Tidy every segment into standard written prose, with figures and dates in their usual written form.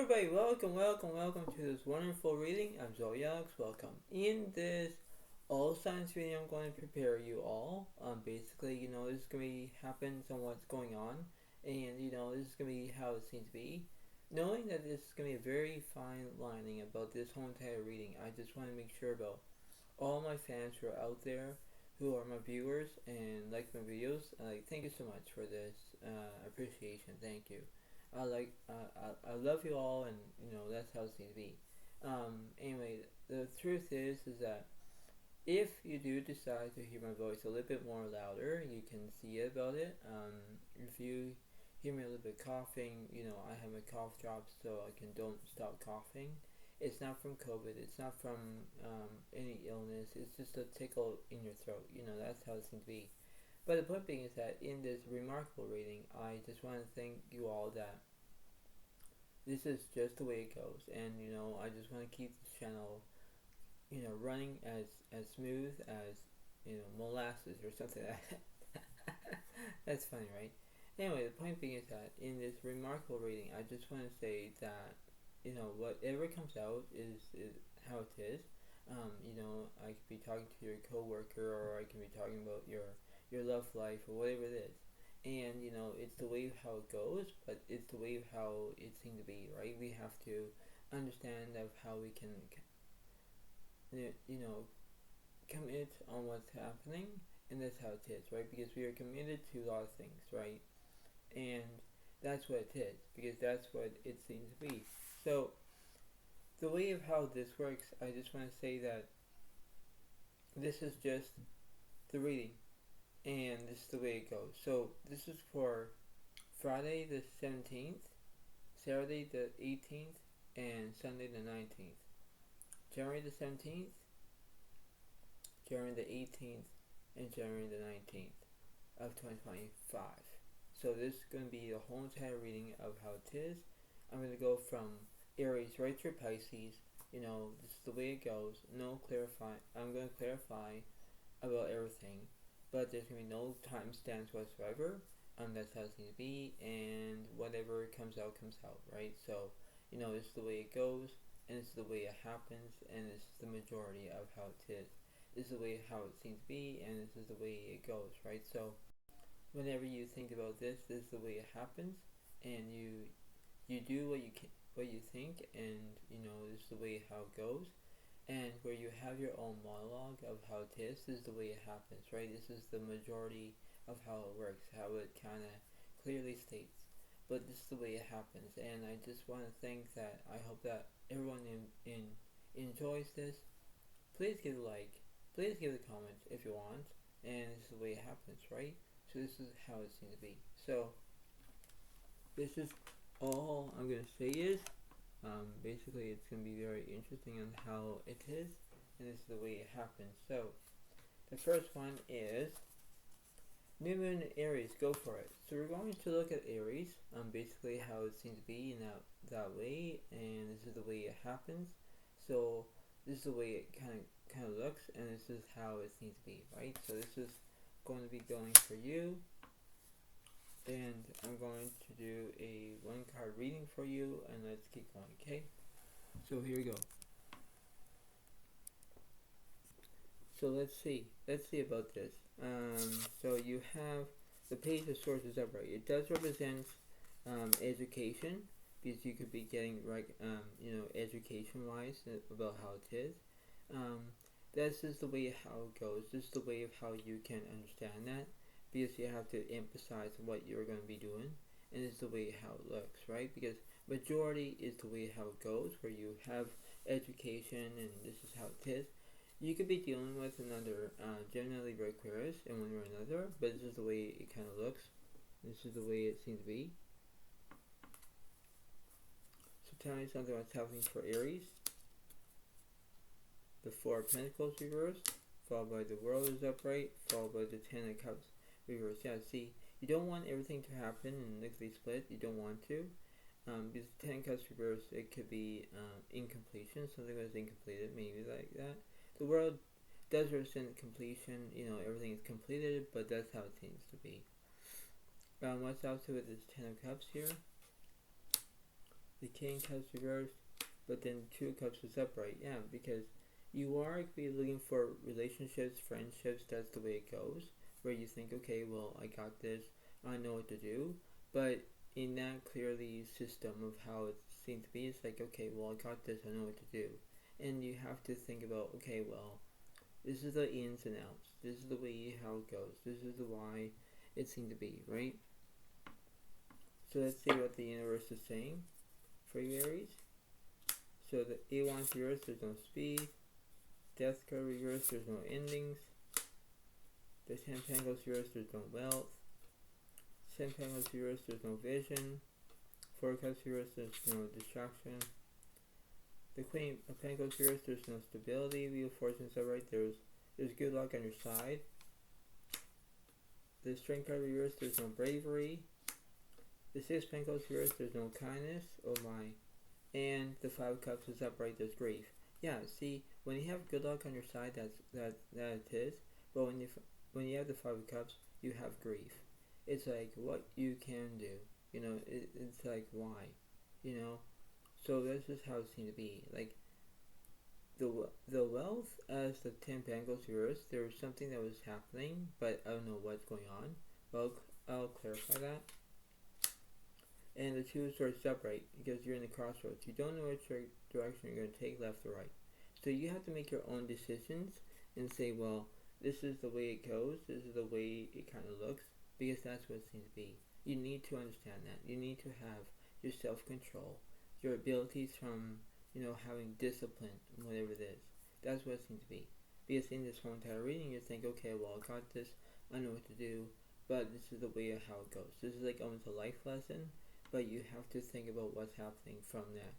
everybody, welcome to this wonderful reading. I'm Zoe Alex, welcome. In this all signs reading, I'm going to prepare you all. Basically, this is going to be happens on what's going on, and this is going to be how it seems to be. Knowing that this is going to be a very fine lining about this whole entire reading, I just want to make sure about all my fans who are out there, who are my viewers and like my videos. Thank you so much for this appreciation. Thank you. I love you all, and that's how it seems to be. Anyway, the truth is that if you do decide to hear my voice a little bit more louder, you can see about it. If you hear me a little bit coughing, I have my cough drops so I can don't stop coughing. It's not from COVID. It's not from any illness. It's just a tickle in your throat. That's how it seems to be. But the point being is that in this remarkable reading, I just want to thank you all that this is just the way it goes, and I just want to keep this channel, running as smooth as molasses or something like that. That's funny, right? Anyway, the point being is that in this remarkable reading, I just want to say that whatever comes out is how it is. I could be talking to your coworker, or I can be talking about your love life, or whatever it is. And it's the way of how it goes, but it's the way of how it seems to be, right? We have to understand of how we can commit on what's happening, and that's how it is, right? Because we are committed to a lot of things, right? And that's what it is, because that's what it seems to be. So the way of how this works, I just want to say that this is just the reading, and this is the way it goes. So this is for Friday the 17th, Saturday the 18th, and Sunday the 19th. January the 17th, January the 18th, and January the 19th of 2025. So this is going to be the whole entire reading of how it is. I'm going to go from Aries right through Pisces. This is the way it goes. I'm going to clarify about everything, but there's going to be no timestamps whatsoever. That's how it's going to be, and whatever comes out, right? So, this is the way it goes, and this is the way it happens, and this is the majority of how it is. This is the way how it seems to be, and this is the way it goes, right? So, whenever you think about this is the way it happens, and you do what you think, and this is the way how it goes. And where you have your own monologue of how it is the way it happens, right? This is the majority of how it works, how it kind of clearly states. But this is the way it happens, and I just want to think that I hope that everyone enjoys this. Please give a like, please give a comment if you want, and this is the way it happens, right? So this is how it seems to be. So this is all I'm going to say is, basically it's going to be very interesting on how it is, and this is the way it happens. So the first one is New Moon Aries. Go for it. So we're going to look at Aries, basically how it seems to be in that way, and this is the way it happens. So this is the way it kind of looks, and this is how it seems to be, right? So this is going to be going for you, and I'm going to do a one card reading for you, and let's keep going, okay? So here we go. So let's see about this. So you have the Page of Swords is upright. It does represent education, because you could be getting education wise about how it is. This is the way how it goes. This is the way of how you can understand that, because you have to emphasize what you're going to be doing, and this is the way how it looks, right? Because majority is the way how it goes, where you have education, and this is how it is. You could be dealing with another Gemini, Libra, Aquarius in one way or another, but this is the way it kind of looks. This is the way it seems to be. So tell me something what's happening for Aries. The Four of Pentacles reversed, followed by the World is upright, followed by the Ten of Cups reversed. Yeah, see, you don't want everything to happen in lickety split. You don't want to, because the Ten of Cups reversed, it could be incompletion. Something was incompleted, maybe like that. The World does represent completion. Everything is completed, but that's how it seems to be. What's up to with this Ten of Cups here? the King of Cups reversed, but then Two of Cups is upright. Yeah, because you are be looking for relationships, friendships. That's the way it goes. Where you think, okay, well, I got this. I know what to do. But in that clearly system of how it seems to be, it's like, okay, well, I got this. I know what to do. And you have to think about, okay, well, this is the ins and outs. This is the way how it goes. This is the why it seemed to be, right? So let's see what the universe is saying for you, Aries. So the A1 reverse, there's no speed. Death card reverse, there's no endings. The 10 Pentacles reverse, there's no wealth. 10 Pentacles reverse, there's no vision. 4 Cups reverse, there's no distraction. The Queen of Pentacles reverse, there's no stability. Wheel of Fortune upright, there's good luck on your side. The Strength card reverse, there's no bravery. The 6 Pentacles reverse, there's no kindness. Oh my. And the 5 Cups is upright, there's grief. Yeah, see, when you have good luck on your side, that it is. But when you have the 5 of Cups, you have grief. It's like what you can do. You know, it's like why. You know, so this is how it seems to be. Like the wealth as the 10 Pentacles reverse, there was something that was happening, but I don't know what's going on. Well, I'll clarify that. And the 2 of Swords upright because you're in the crossroads. You don't know which direction you're going to take, left or right. So you have to make your own decisions and say, well, this is the way it goes. This is the way it kind of looks, because that's what it seems to be. You need to understand that. You need to have your self-control, your abilities from, having discipline, whatever it is. That's what it seems to be. Because in this whole entire reading, you think, okay, well, I got this. I know what to do. But this is the way of how it goes. This is like almost a life lesson. But you have to think about what's happening from that,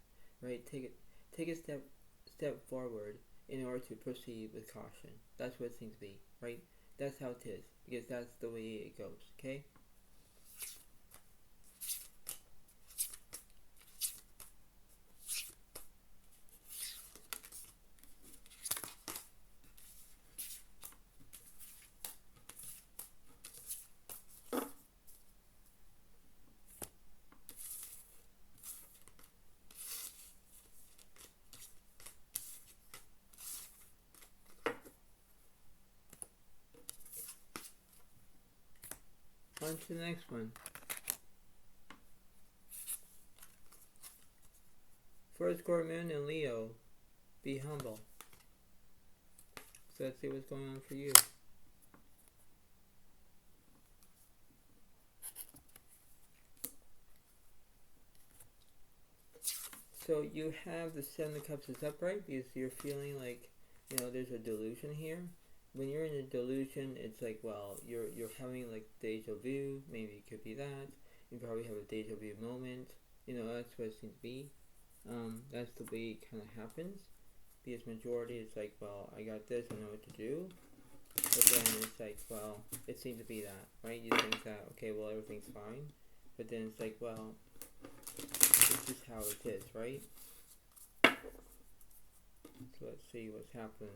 right? Take a step forward in order to proceed with caution. That's what it seems to be, right? That's how it is, because that's the way it goes, okay? On to the next one. For Scorpio and Leo, be humble. So let's see what's going on for you. So you have the 7 of Cups is upright because you're feeling like, there's a delusion here. When you're in a delusion, it's like, well, you're having like deja vu. Maybe it could be that. You probably have a deja vu moment. That's what it seems to be. That's the way it kind of happens. Because majority is like, well, I got this, I know what to do. But then it's like, well, it seems to be that, right? You think that, okay, well, everything's fine. But then it's like, well, this is how it is, right? So let's see what's happening.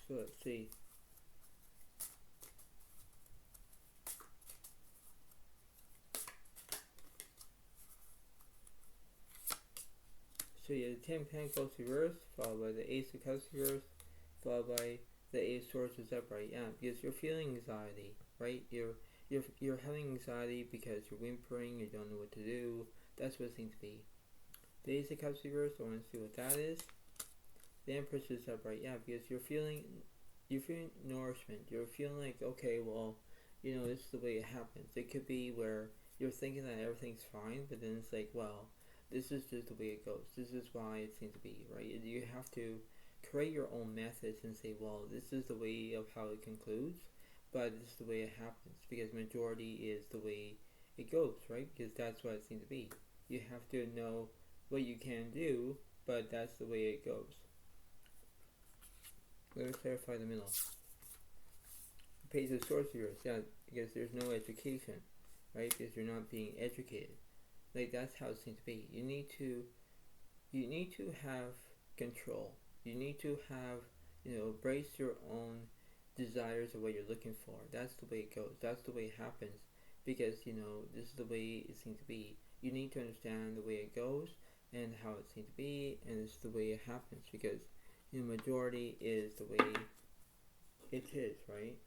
So let's see. So you have the 10 Pentacles reversed, followed by the Ace of Cups reversed, followed by the Ace of Swords is upright. Yeah, because you're feeling anxiety, right? You're having anxiety because you're whimpering, you don't know what to do. That's what it seems to be. The Ace of Cups reversed, I want to see what that is. The Empress is upright. Yeah, because you're feeling nourishment. You're feeling like, okay, well, this is the way it happens. It could be where you're thinking that everything's fine, but then it's like, well, this is just the way it goes. This is why it seems to be, right? You have to create your own methods and say, well, this is the way of how it concludes, but this is the way it happens, because majority is the way it goes, right? Because that's what it seems to be. You have to know what you can do, but that's the way it goes. Let me clarify the middle. Page of Swords reversed, yeah, because there's no education, right? Because you're not being educated. Like, that's how it seems to be. You need to have control. You need to have, embrace your own desires of what you're looking for. That's the way it goes. That's the way it happens. Because, this is the way it seems to be. You need to understand the way it goes and how it seems to be, and this is the way it happens. Because, majority is the way it is, right?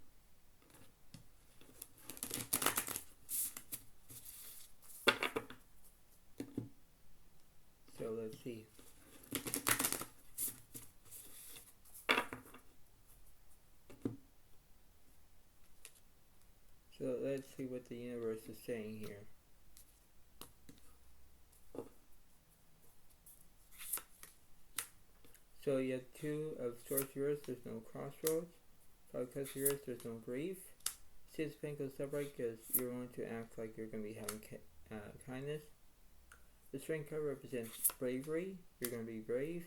So let's see. So let's see what the universe is saying here. So you have 2 of Swords reversed, there's no crossroads. 5 of Cups reversed, there's no grief. 6 of Pentacles upright, because you're going to act like you're going to be having kindness. The Strength card represents bravery. You're going to be brave.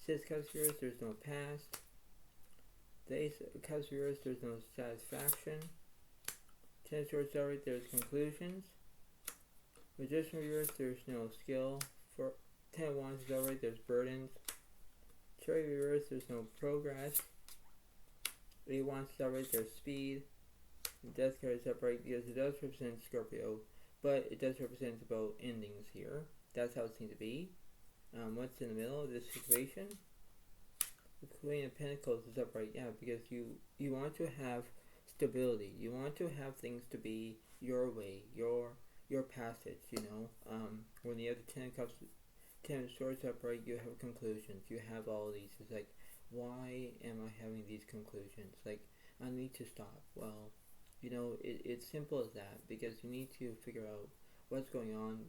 6 of Cups reversed, there's no past. The Ace of Cups reversed, there's no satisfaction. 10 of Swords upright, there's conclusions. Magician reversed, there's no skill. 10 of Wands is upright, there's burdens. Chariot reversed, there's no progress. 8 of Wands is upright, there's speed. The Death card is upright because it does represent Scorpio, but it does represent about endings here. That's how it seems to be. What's in the middle of this situation? The Queen of Pentacles is upright, yeah, because you want to have stability. You want to have things to be your way, your passage, When you have the 10 of Cups, 10 of Swords upright, you have conclusions. You have all of these. It's like, why am I having these conclusions? Like, I need to stop. Well, it's simple as that, because you need to figure out what's going on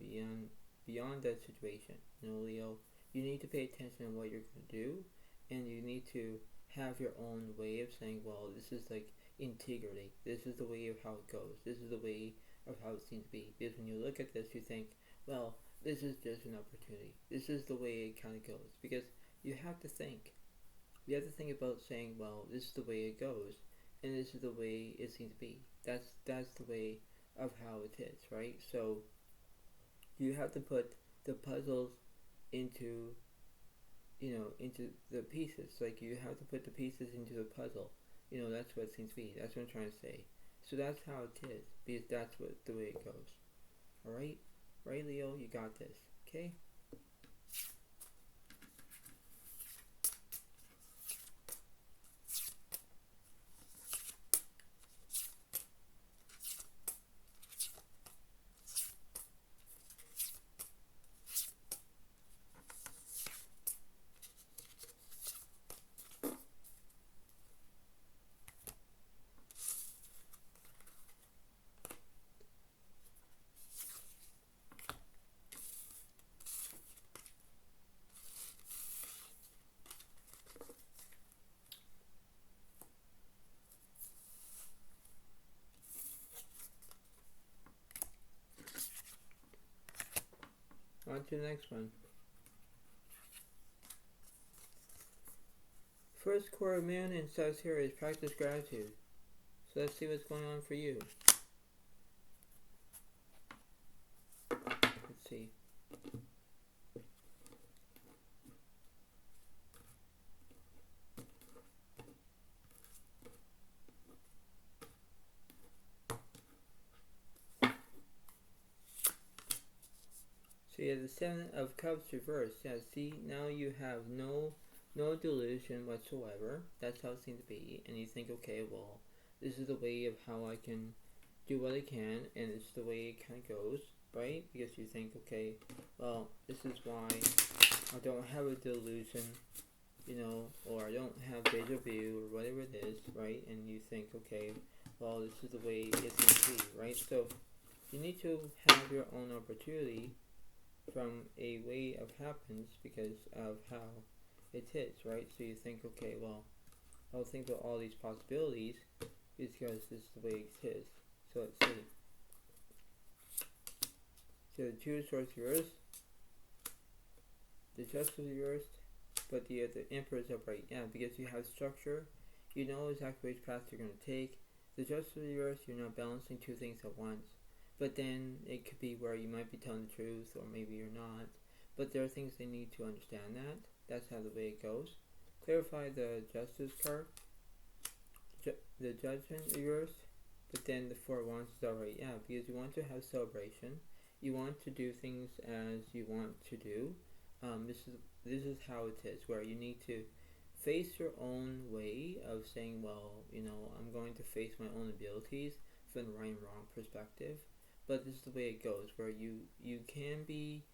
beyond that situation. Leo, you need to pay attention to what you're going to do, and you need to have your own way of saying, well, this is like integrity. This is the way of how it goes. This is the way of how it seems to be. Because when you look at this, you think, well, this is just an opportunity. This is the way it kind of goes. Because you have to think. You have to think about saying, well, this is the way it goes, and this is the way it seems to be. That's the way of how it is, right? So you have to put the puzzles into into the pieces. Like, you have to put the pieces into the puzzle. That's what it seems to be. That's what I'm trying to say. So that's how it is, because that's the way it goes. Alright? Right, Leo? You got this. Okay? On to the next one. First quarter moon in Sagittarius, practice gratitude. So let's see what's going on for you. Let's see. So you have the 7 of Cups reversed. Yeah, see, now you have no delusion whatsoever. That's how it seems to be. And you think, okay, well, this is the way of how I can do what I can, and it's the way it kind of goes, right? Because you think, okay, well, this is why I don't have a delusion, or I don't have deja vu, or whatever it is, right? And you think, okay, well, this is the way it seems to be, right? So you need to have your own opportunity from a way of happens because of how it is, right? So you think, okay, well, I'll think about all these possibilities because this is the way it is. So let's see. So the 2 of Swords reversed, the Justice reversed, but the Emperor is upright. Yeah, because you have structure, you know exactly which path you're going to take. The Justice reversed, you're not balancing 2 things at once. But then it could be where you might be telling the truth, or maybe you're not. But there are things they need to understand that. That's how the way it goes. Clarify the Justice card. the Judgment reversed, but then the Four of Wands is alright. Yeah, because you want to have celebration. You want to do things as you want to do. This is how it is, where you need to face your own way of saying, well, I'm going to face my own abilities from the right and wrong perspective. But this is the way it goes, where you can be,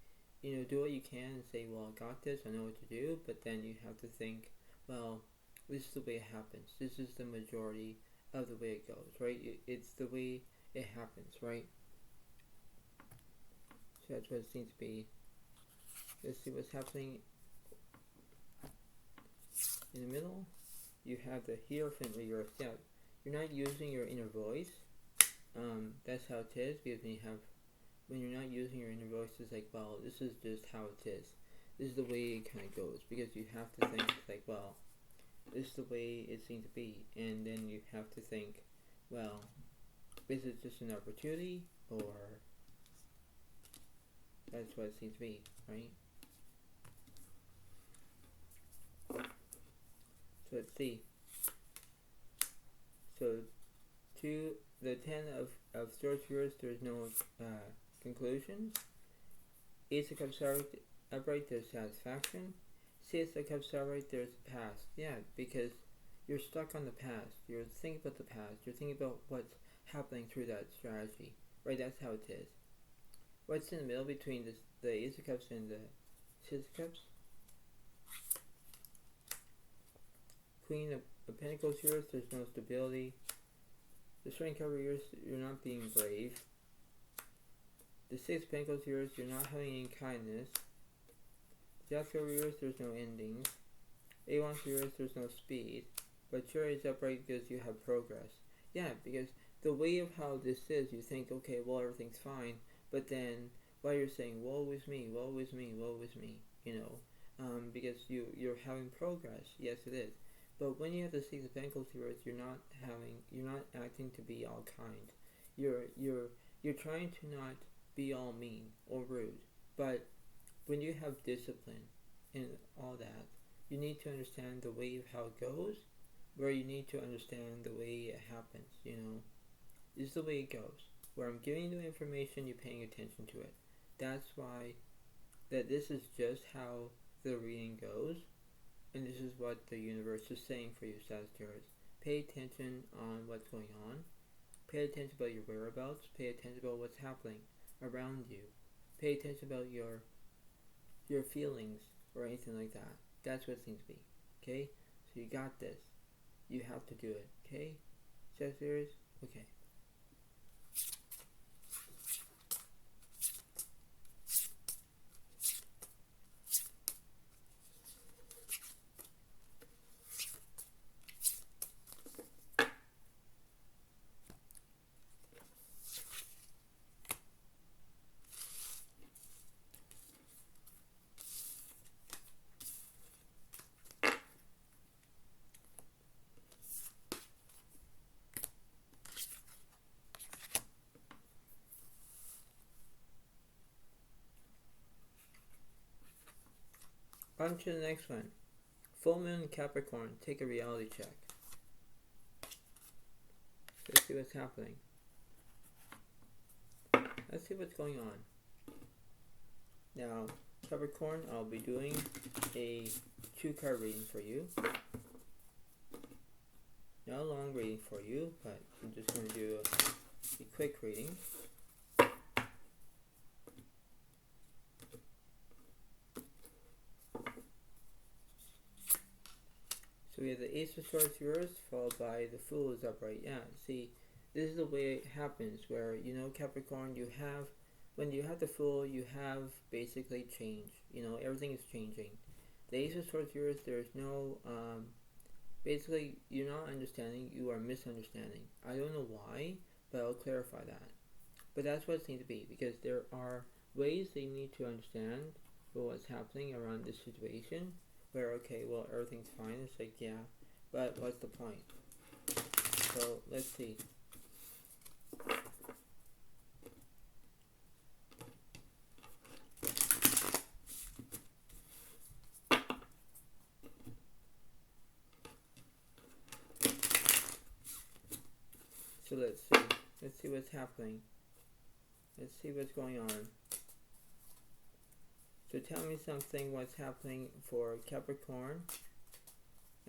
do what you can and say, well, I got this, I know what to do, but then you have to think, well, this is the way it happens. This is the majority of the way it goes, right? It's the way it happens, right? So that's what it seems to be. Let's see what's happening in the middle. You have the Hierophant reversed. Yeah, you're not using your inner voice. That's how it is, because when you're not using your inner voice, it's like, well, this is just how it is. This is the way it kind of goes, because you have to think, it's like, well, this is the way it seems to be, and then you have to think, well, is it just an opportunity, or that's what it seems to be, right? So let's see. So to the Ten of Swords reversed, there's no conclusions. Ace of Cups upright, there's satisfaction. Six of Cups upright, there's the past. Yeah, because you're stuck on the past. You're thinking about the past. You're thinking about what's happening through that strategy. Right, that's how it is. What's in the middle between the Ace of Cups and the Six of Cups? Queen of Pentacles yours, there's no stability. The Strength card yours, you're not being brave. The Six of Pentacles yours, you're not having any kindness. Death card yours, there's no endings. A1 yours, there's no speed. But Cherry is upright because you have progress. Yeah, because the way of how this is, you think, okay, well, everything's fine. But then, while you're saying, woe is me, woe is me, woe is me, because you're having progress. Yes, it is. But when you have the Six of Pentacles yours, you're not acting to be all kind. You're trying to not be all mean or rude. But when you have discipline and all that, you need to understand the way of how it goes, where you need to understand the way it happens, This is the way it goes. Where I'm giving you information, you're paying attention to it. That's why this is just how the reading goes, and this is what the universe is saying for you, Sagittarius. Pay attention on what's going on. Pay attention about your whereabouts. Pay attention about what's happening around you. Pay attention about your feelings or anything like that. That's what it seems to be. Okay? So you got this. You have to do it. Okay? Sagittarius? Okay. On to the next one. Full Moon Capricorn. Take a reality check. Let's see what's happening. Let's see what's going on. Now, Capricorn, I'll be doing a 2-card reading for you. Not a long reading for you, but I'm just going to do a quick reading. So we have the Ace of Swords reversed, followed by the Fool is upright. Yeah, see, this is the way it happens, where, Capricorn, when you have the Fool, you have basically change. Everything is changing. The Ace of Swords reversed, there's no, basically, you're not understanding, you are misunderstanding. I don't know why, but I'll clarify that. But that's what it seems to be, because there are ways they need to understand what's happening around this situation. Where, okay, well, everything's fine. It's like, yeah, but what's the point? So, let's see. So let's see. Let's see what's happening. Let's see what's going on. So tell me something, what's happening for Capricorn.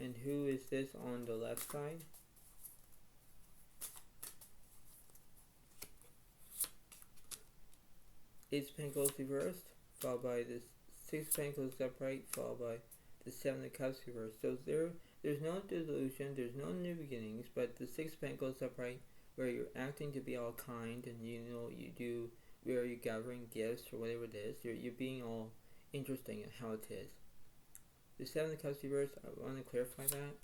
And who is this on the left side? Ace of Pentacles reversed, followed by the Six of Pentacles upright, followed by the Seven of Cups reversed. So there's no delusion, there's no new beginnings, but the Six of Pentacles upright, where you're acting to be all kind, and you know you do, where you're gathering gifts or whatever it is, you're being all interesting in how it is. The Seven of Cups reversed, I want to clarify that.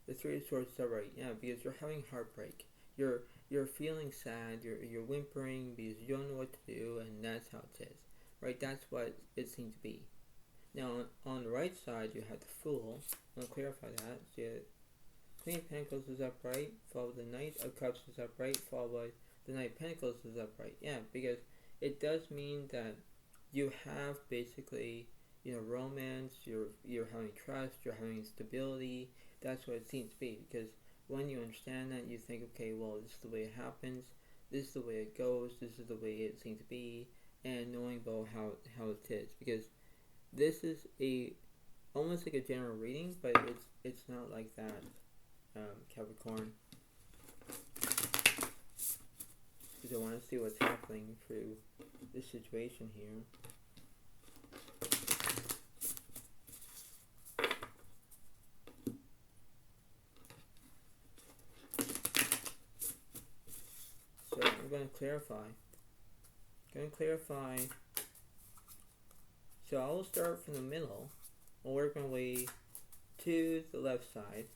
The Three of Swords upright, yeah, because you're having heartbreak. You're feeling sad, you're whimpering because you don't know what to do, and that's how it is. Right, that's what it seems to be. Now on the right side you have the Fool. I'll clarify that. So Queen of Pentacles is upright, followed by the Knight of Cups is upright, followed by the Knight of Pentacles is upright. Yeah, because it does mean that you have basically, romance, you're having trust, you're having stability. That's what it seems to be, because when you understand that, you think, okay, well, this is the way it happens, this is the way it goes, this is the way it seems to be, and knowing about how it is, because this is almost like a general reading, but it's not like that, Capricorn. Because I want to see what's happening through this situation here. So I'm going to clarify. So I will start from the middle. I'll work my way to the left side,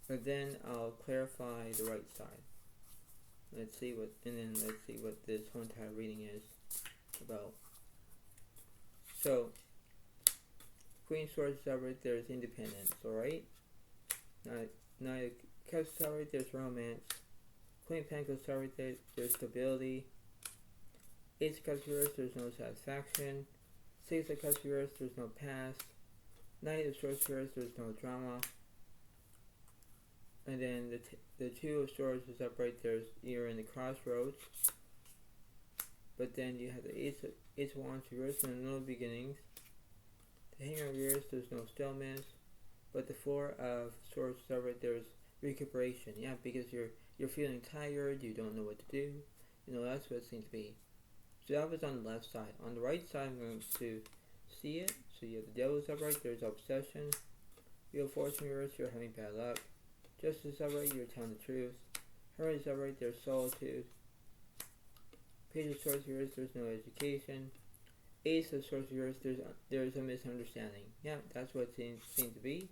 but then I'll clarify the right side. Let's see what this whole entire reading is about. So, Queen of Swords is upright, there's independence, alright? Knight of Cups is upright, there's romance. Queen of Pentacles is upright, there's stability. Ace of Cups reversed, there's no satisfaction. Six of Cups reversed, there's no past. Knight of Swords reversed, there's no drama. And then the Two of Swords is upright, you're in the crossroads. But then you have the Ace of Wands reversed, and no beginnings. The Hangman reversed, there's no stillness. But the Four of Swords is upright, there's recuperation. Yeah, because you're feeling tired, you don't know what to do. That's what it seems to be. So that was on the left side. On the right side, I'm going to see it. So you have the Devil's upright, there's obsession. You have Fortune reversed, you're having bad luck. Justice upright, you're telling the truth. Hermit is upright, there's solitude. Page of Swords reversed, there's no education. Ace of Swords reversed, there's a misunderstanding. Yeah, that's what it seems to be.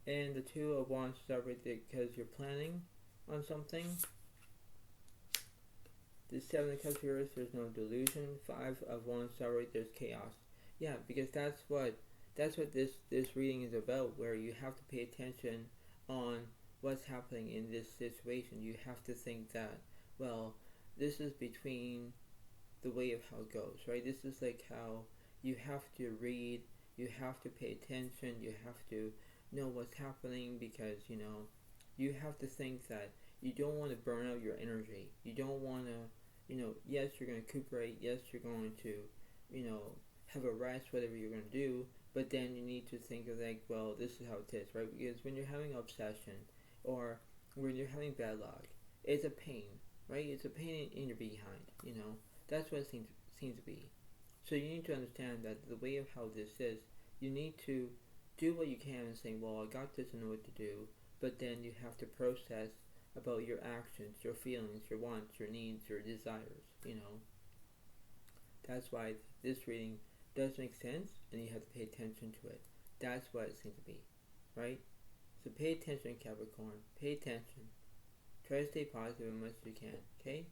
And the Two of Wands is upright because you're planning on something. The Seven of Cups reversed, there's no delusion. Five of Wands upright, there's chaos. Yeah, because that's what this reading is about, where you have to pay attention on what's happening in this situation. You have to think that, well, this is between the way of how it goes, right? This is like how you have to read, you have to pay attention, you have to know what's happening, because you have to think that you don't want to burn out your energy. You don't want to, yes, you're going to recuperate, yes, you're going to, have a rest, whatever you're going to do, but then you need to think of like, well, this is how it is, right? Because when you're having obsession, or when you're having bad luck, it's a pain, right? It's a pain in your behind, That's what it seems to be. So you need to understand that the way of how this is, you need to do what you can and say, well, I got this, I know what to do, but then you have to process about your actions, your feelings, your wants, your needs, your desires, That's why this reading does make sense, and you have to pay attention to it. That's what it seems to be, right? So pay attention, Capricorn. Pay attention. Try to stay positive as much as you can, okay?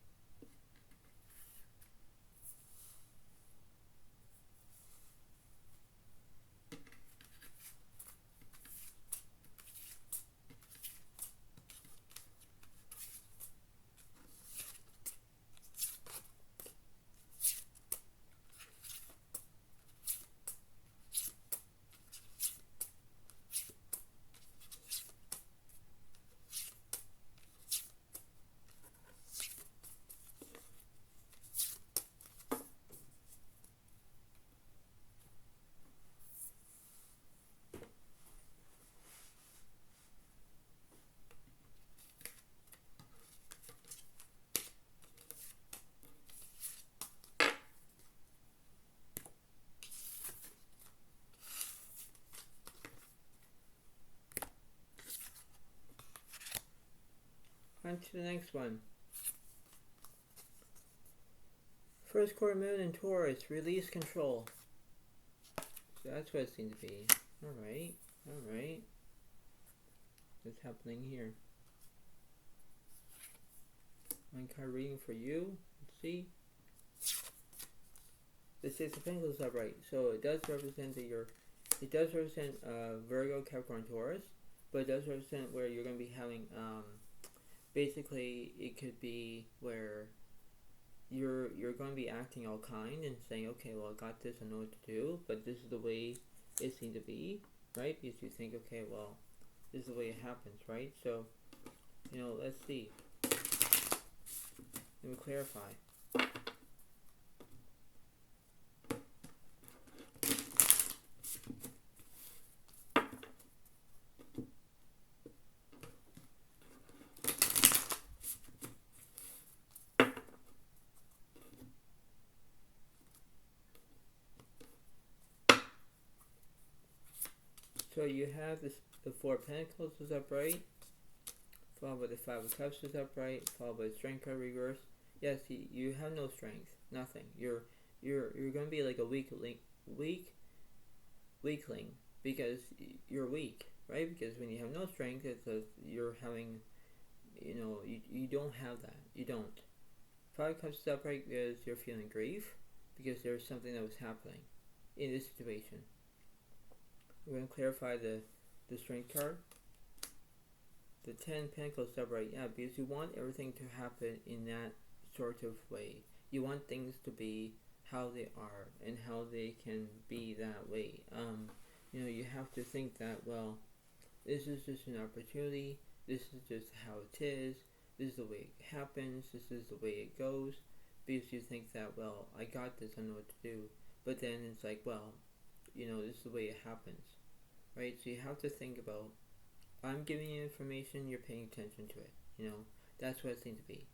On to the next one. First quarter moon in Taurus, release control. So that's what it seems to be. Alright, alright. What's happening here? One card reading for you. Let's see. The Six of Pentacles is upright. So it does represent that it does represent Virgo, Capricorn, Taurus, but it does represent where you're going to be having, basically it could be where you're going to be acting all kind and saying, okay, well, I got this, I know what to do, but this is the way it seems to be, right? Because you think, okay, well, this is the way it happens, right? So, let's see. Let me clarify. So you have the Four of Pentacles is upright, followed by the Five of Cups is upright, followed by the Strength card reverse. Yes, you have no strength, nothing. You're going to be like a weakling because you're weak, right? Because when you have no strength, it's you're having, you don't have that. You don't. Five of Cups is upright because you're feeling grief because there's something that was happening in this situation. We're going to clarify the Strength card. The Ten of Pentacles is upright, yeah, because you want everything to happen in that sort of way. You want things to be how they are and how they can be that way. You have to think that, well, this is just an opportunity. This is just how it is. This is the way it happens. This is the way it goes. Because you think that, well, I got this, I know what to do. But then it's like, well, this is the way it happens, right? So you have to think about, I'm giving you information, you're paying attention to it, that's what it seems to be.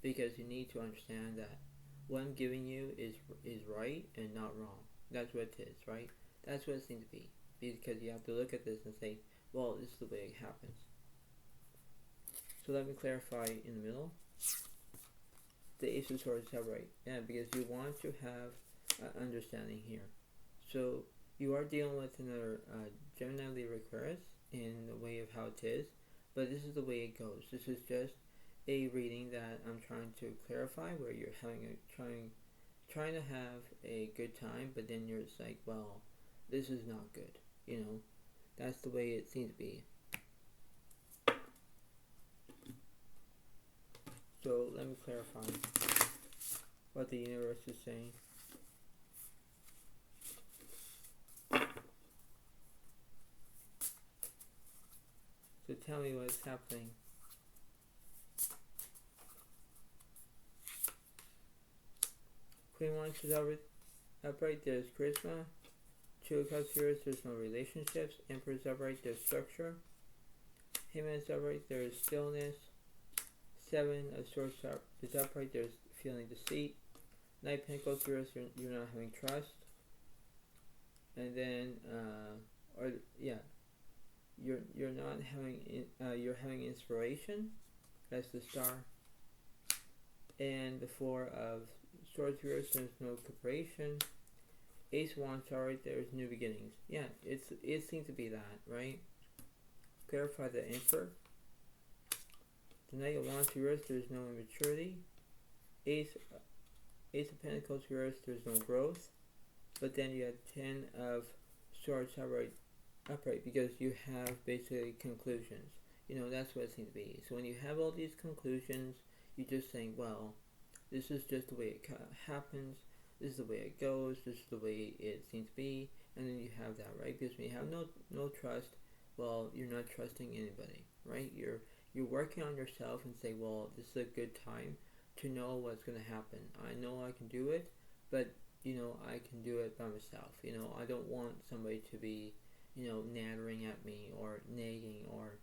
Because you need to understand that what I'm giving you is right and not wrong. That's what it is, right? That's what it seems to be. Because you have to look at this and say, well, this is the way it happens. So let me clarify in the middle. The Ace of Swords is upright. Yeah, because you want to have understanding here. So you are dealing with another Gemini, Libra, Aquarius in the way of how it is, but this is the way it goes. This is just a reading that I'm trying to clarify, where you're trying to have a good time, but then you're just like, well, this is not good. That's the way it seems to be. So let me clarify what the universe is saying. So tell me what's happening. Queen Wands is upright, there's charisma. Two of Cups here, there's no relationships. Emperor is upright, there's structure. Hangman is upright, there's stillness. Seven of Swords is upright, there's feeling deceit. Knight of Pentacles here, you're not having trust. And then, you're not having, you're having inspiration. That's the Star. And the Four of Swords here, there's no cooperation. Ace of Wands, alright, there's new beginnings. Yeah, it seems to be that, right? Clarify the Emperor. The Knight of Wands reversed, there's no immaturity. Ace of Pentacles reversed, there's no growth. But then you have 10 of Swords upright because you have basically conclusions. That's what it seems to be. So when you have all these conclusions, you're just saying, well, this is just the way it happens. This is the way it goes. This is the way it seems to be. And then you have that, right? Because when you have no trust, well, you're not trusting anybody, right? You're working on yourself and say, well, this is a good time to know what's going to happen. I know I can do it, but, I can do it by myself. I don't want somebody to be, nattering at me or nagging or,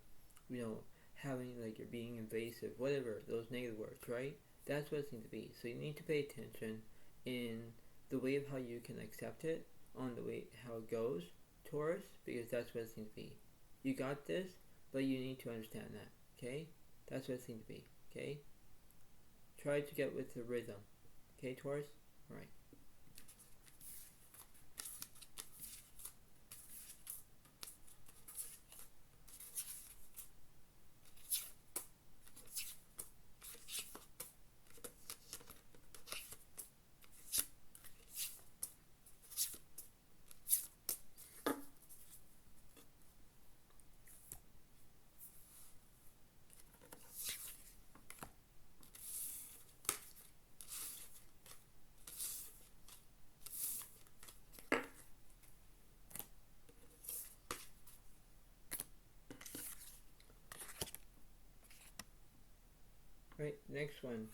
having like you're being invasive, whatever, those negative words, right? That's what it seems to be. So you need to pay attention in the way of how you can accept it, on the way how it goes, Taurus, because that's what it seems to be. You got this, but you need to understand that, okay? That's what it seems to be. Okay? Try to get with the rhythm. Okay, Taurus? Alright. Right, next one.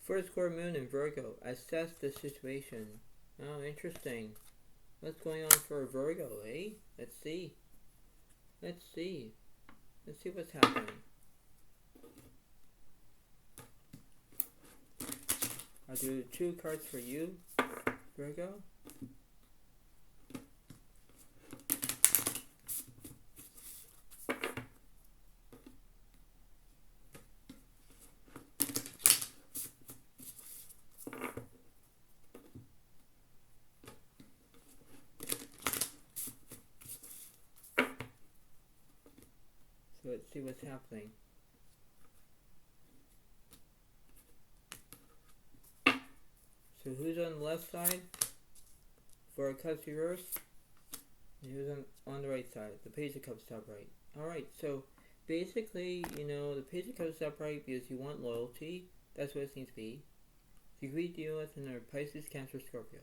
First square moon in Virgo. Assess the situation. Oh, interesting. What's going on for Virgo, eh? Let's see. Let's see what's happening. I'll do 2 cards for you, Virgo. So let's see what's happening. So who's on the left side for a Cups reverse? And who's on the right side? The Page of Cups upright. Alright, so basically, the Page of Cups upright because you want loyalty. That's what it seems to be. You could deal with another Pisces, Cancer, Scorpio.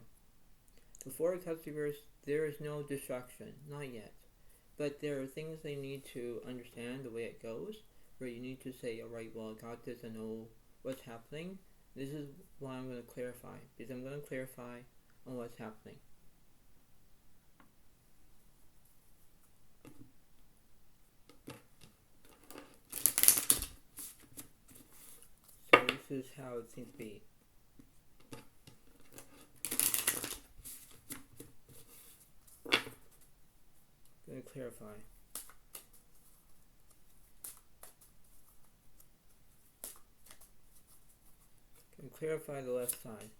The Four of Cups reverse, there is no destruction. Not yet. But there are things they need to understand the way it goes. Where you need to say, alright, well, I got this, I know what's happening. This is why I'm going to clarify, because I'm going to clarify on what's happening. So this is how it seems to be. I'm going to clarify. And clarify the left side.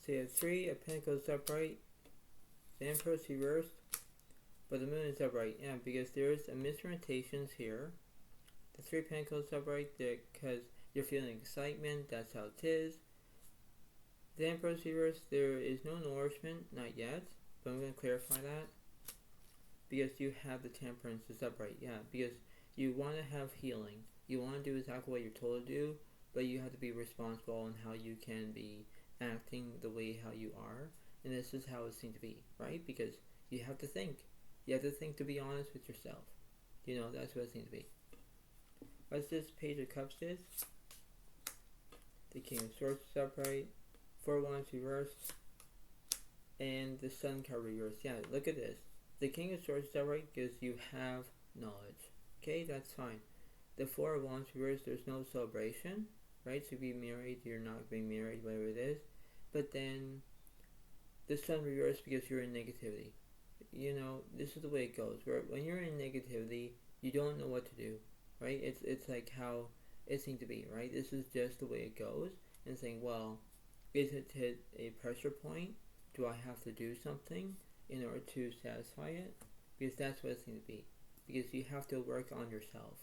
So you have 3 of Pentacles upright, the Empress reversed, but the Moon is upright. Yeah, because there's a misorientations here. The 3 of Pentacles upright because you're feeling excitement, that's how it is. The Empress reversed, there is no nourishment, not yet, but I'm going to clarify that. Because you have the Temperance is upright, yeah, because you want to have healing. You want to do exactly what you're told to do, but you have to be responsible in how you can be acting the way how you are. And this is how it seems to be, right? Because you have to think. You have to think to be honest with yourself. That's what it seems to be. What's this Page of Cups is? The King of Swords is upright. 4 of Wands reversed. And the Sun card reversed. Yeah, look at this. The King of Swords is upright because you have knowledge. Okay, that's fine. The 4 of Wands reversed, there's no celebration. Right, so if you're married, you're not being married, whatever it is. But then the Sun reversed because you're in negativity. This is the way it goes. Where when you're in negativity, you don't know what to do. Right? It's like how it seems to be. Right? This is just the way it goes. And saying, well, is it hit a pressure point? Do I have to do something in order to satisfy it? Because that's what it seems to be. Because you have to work on yourself.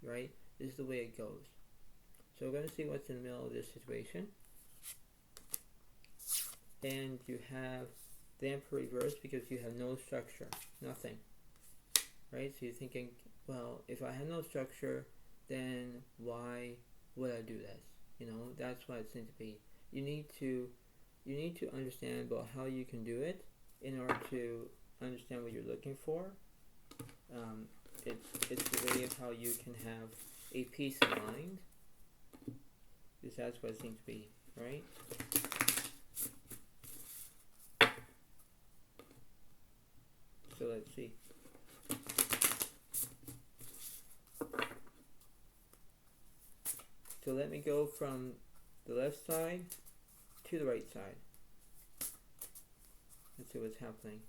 Right? This is the way it goes. So we're going to see what's in the middle of this situation. And you have the Emperor reversed because you have no structure. Nothing. Right? So you're thinking, well, if I had no structure, then why would I do this? That's what it seems to be. You need to understand about how you can do it in order to understand what you're looking for. It's the way of how you can have a peace of mind. Because that's what it seems to be, right? So let's see. So let me go from the left side to the right side. Let's see what's happening.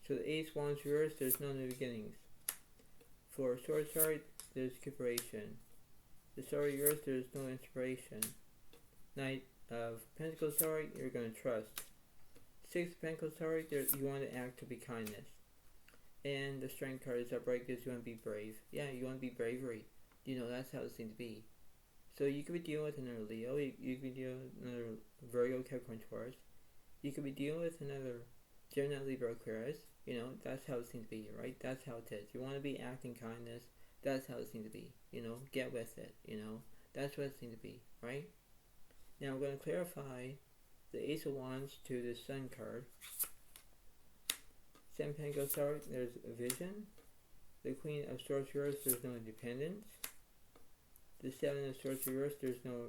So the Ace of Wands reverse, there's no new beginnings. For Sword chart, there's separation. The Star reverse, there's no inspiration. Knight of Pentacles chart, you're going to trust. Six of Pentacles chart, you want to act to be kindness. And the Strength card is upright because you want to be brave. Yeah, you want to be bravery. You know, that's how it seems to be. So you could be dealing with another Leo, you could be dealing with another Virgo, Capricorn, Taurus. You could be dealing with another Gemini, Libra, Aquarius. You know, that's how it seems to be, right? That's how it is. You want to be acting kindness. That's how it seems to be. You know, get with it. You know, that's what it seems to be, right? Now I'm going to clarify the Ace of Wands to the Sun card. Seven Pentacles card, there's a vision. The Queen of Swords reverse, there's no independence. The Seven of Swords reverse, there's no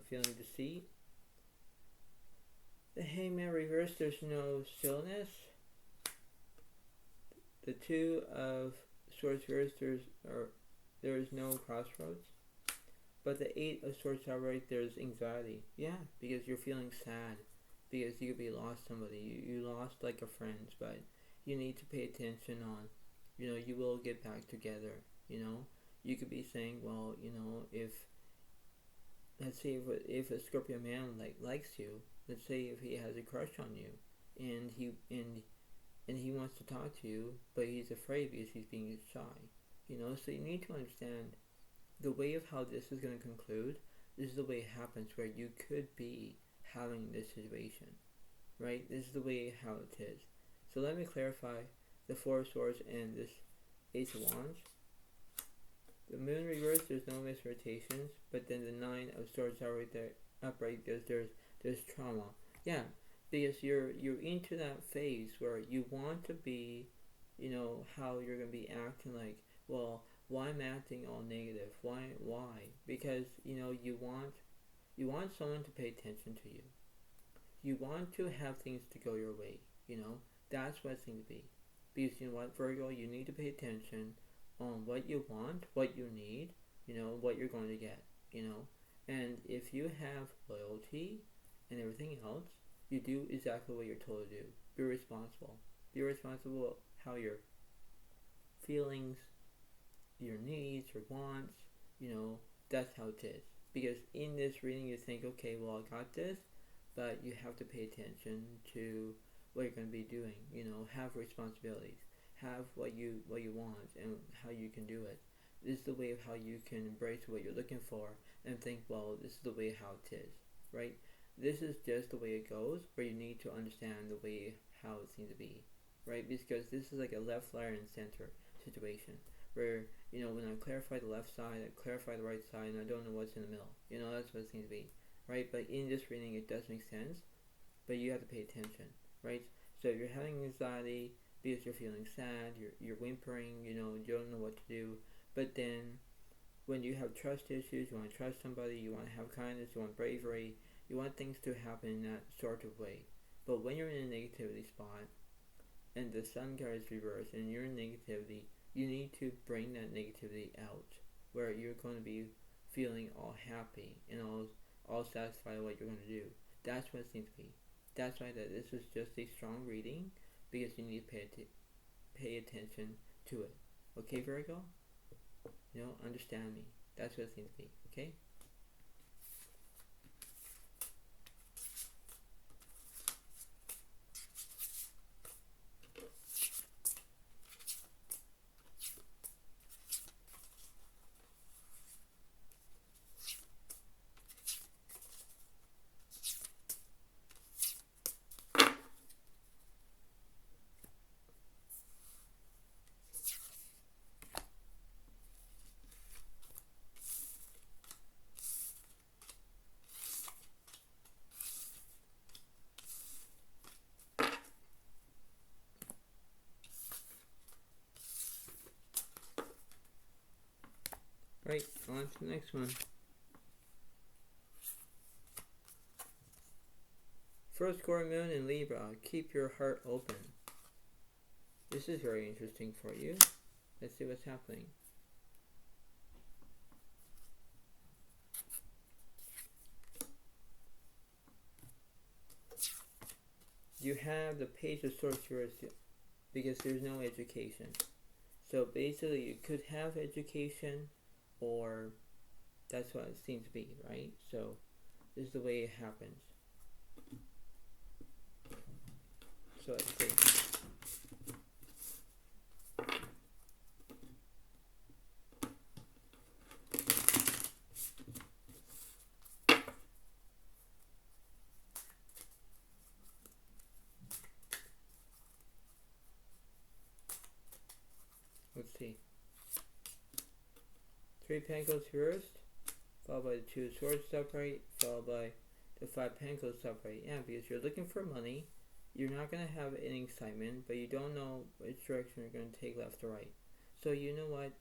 feeling deceit. The Hangman reverse, there's no stillness. The Two of Swords reverse, there is no crossroads. But the Eight of Swords outright, there's anxiety. Yeah, because you're feeling sad. Because you could be lost somebody. You lost like a friend, but you need to pay attention on, you know, you will get back together, you know. You could be saying, well, you know, if, let's say if a Scorpio man likes you, let's say if he has a crush on you, and he wants to talk to you, but he's afraid because he's being shy, you know. So you need to understand the way of how this is going to conclude. This is the way it happens, where you could be having this situation, right? This is the way how it is. So let me clarify the Four of Swords and this Ace of Wands. The Moon reverse, there's no misrotations, but then the Nine of Swords are right there, upright, because there's trauma. Yeah, because you're into that phase where you want to be, you know, how you're gonna be acting like, well, why am I acting all negative? Why? Because, you know, you want someone to pay attention to you. You want to have things to go your way, you know. That's what it seems to be. Because you know what, Virgo, you need to pay attention on what you want, what you need, you know, what you're going to get, you know. And if you have loyalty and everything else, you do exactly what you're told to do. Be responsible. Be responsible how your feelings, your needs, your wants, you know, that's how it is. Because in this reading you think, okay, well, I got this, but you have to pay attention to what you're going to be doing, you know. Have responsibilities, have what you want and how you can do it. This is the way of how you can embrace what you're looking for and think, well, this is the way how it is, right? This is just the way it goes, but you need to understand the way how it seems to be, right? Because this is like a left, right, and center situation where, you know, when I clarify the left side, I clarify the right side, and I don't know what's in the middle, you know. That's what it seems to be, right? But in this reading it does make sense, but you have to pay attention, right? So if you're having anxiety because you're feeling sad, you're whimpering, you know, you don't know what to do, but then when you have trust issues, you want to trust somebody, you want to have kindness, you want bravery, you want things to happen in that sort of way. But when you're in a negativity spot and the Sun card is reversed and you're in negativity, you need to bring that negativity out where you're going to be feeling all happy and all satisfied with what you're going to do. That's what it seems to be. That's why that this is just a strong reading, because you need to pay attention to it. Okay, Virgo? You know, understand me. That's what it seems to be. Okay? Right, on to the next one. First quarter moon in Libra, keep your heart open. This is very interesting for you. Let's see what's happening. You have the Page of Swords reversed. because there's no education. So basically, you could have education, or that's what it seems to be, right? So this is the way it happens. So let's see. Let's see. Three Pentacles reversed, followed by the Two of Swords upright, followed by the Five Pentacles upright. Yeah, because you're looking for money, you're not going to have any excitement, but you don't know which direction you're going to take, left or right. So you know what,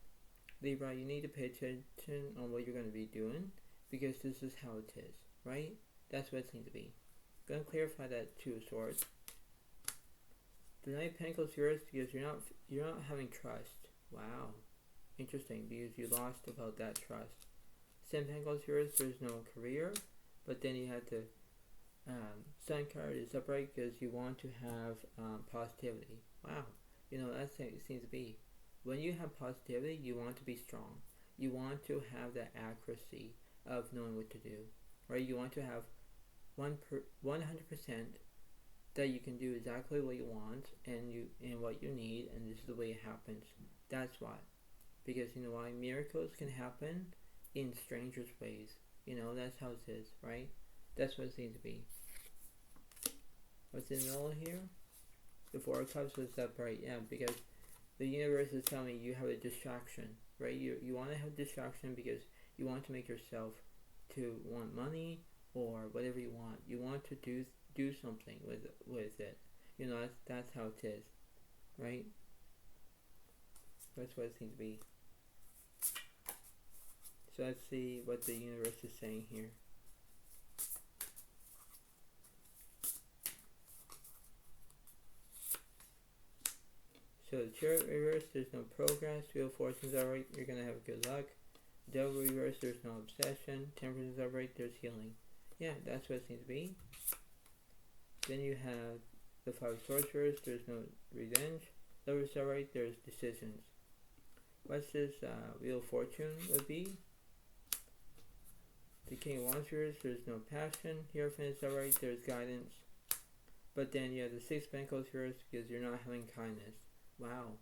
Libra, you need to pay attention on what you're going to be doing, because this is how it is, right? That's what it seems to be. I'm going to clarify that Two of Swords. The Knight of Pentacles reversed because you're not having trust. Wow, interesting, because you lost about that trust. Ten Pentacles reversed, there's no career, but then you had the Sun card is upright because you want to have positivity. Wow, you know, that's what it seems to be. When you have positivity, you want to be strong. You want to have that accuracy of knowing what to do, right? You want to have 100% that you can do exactly what you want and what you need, and this is the way it happens. That's why. Because you know why? Miracles can happen in strangest ways. You know, that's how it is, right? That's what it seems to be. What's in the middle here? The Four of Cups is upright, yeah, because the universe is telling me you have a distraction, right? You want to have distraction because you want to make yourself to want money or whatever you want. You want to do something with it. You know, that's how it is, right? That's what it seems to be. So let's see what the universe is saying here. So the Chariot reverse, there's no progress. Wheel of Fortune's alright, you're gonna have good luck. Devil reverse, there's no obsession. Temperance is alright, there's healing. Yeah, that's what it seems to be. Then you have the Five of Swords reverse, there's no revenge. Lover's alright, there's decisions. What's this Wheel of Fortune would be? The King of Wands reverse, there's no passion. Hierophant is alright, there's guidance. But then you have the Six of Pentacles reverse because you're not having kindness. Wow,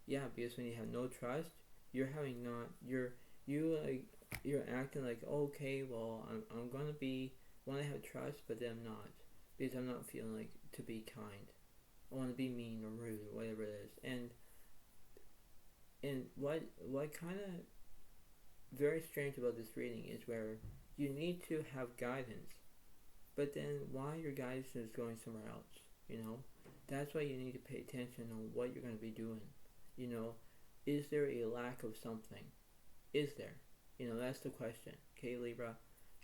yeah, because when you have no trust, you're having you're acting like, okay, well, I'm gonna want to have trust, but then I'm not, because I'm not feeling like to be kind. I want to be mean or rude or whatever it is. And what kind of very strange about this reading is where you need to have guidance, but then why your guidance is going somewhere else, you know? That's why you need to pay attention on what you're going to be doing. You know, is there a lack of something? Is there? You know, that's the question. Okay, Libra?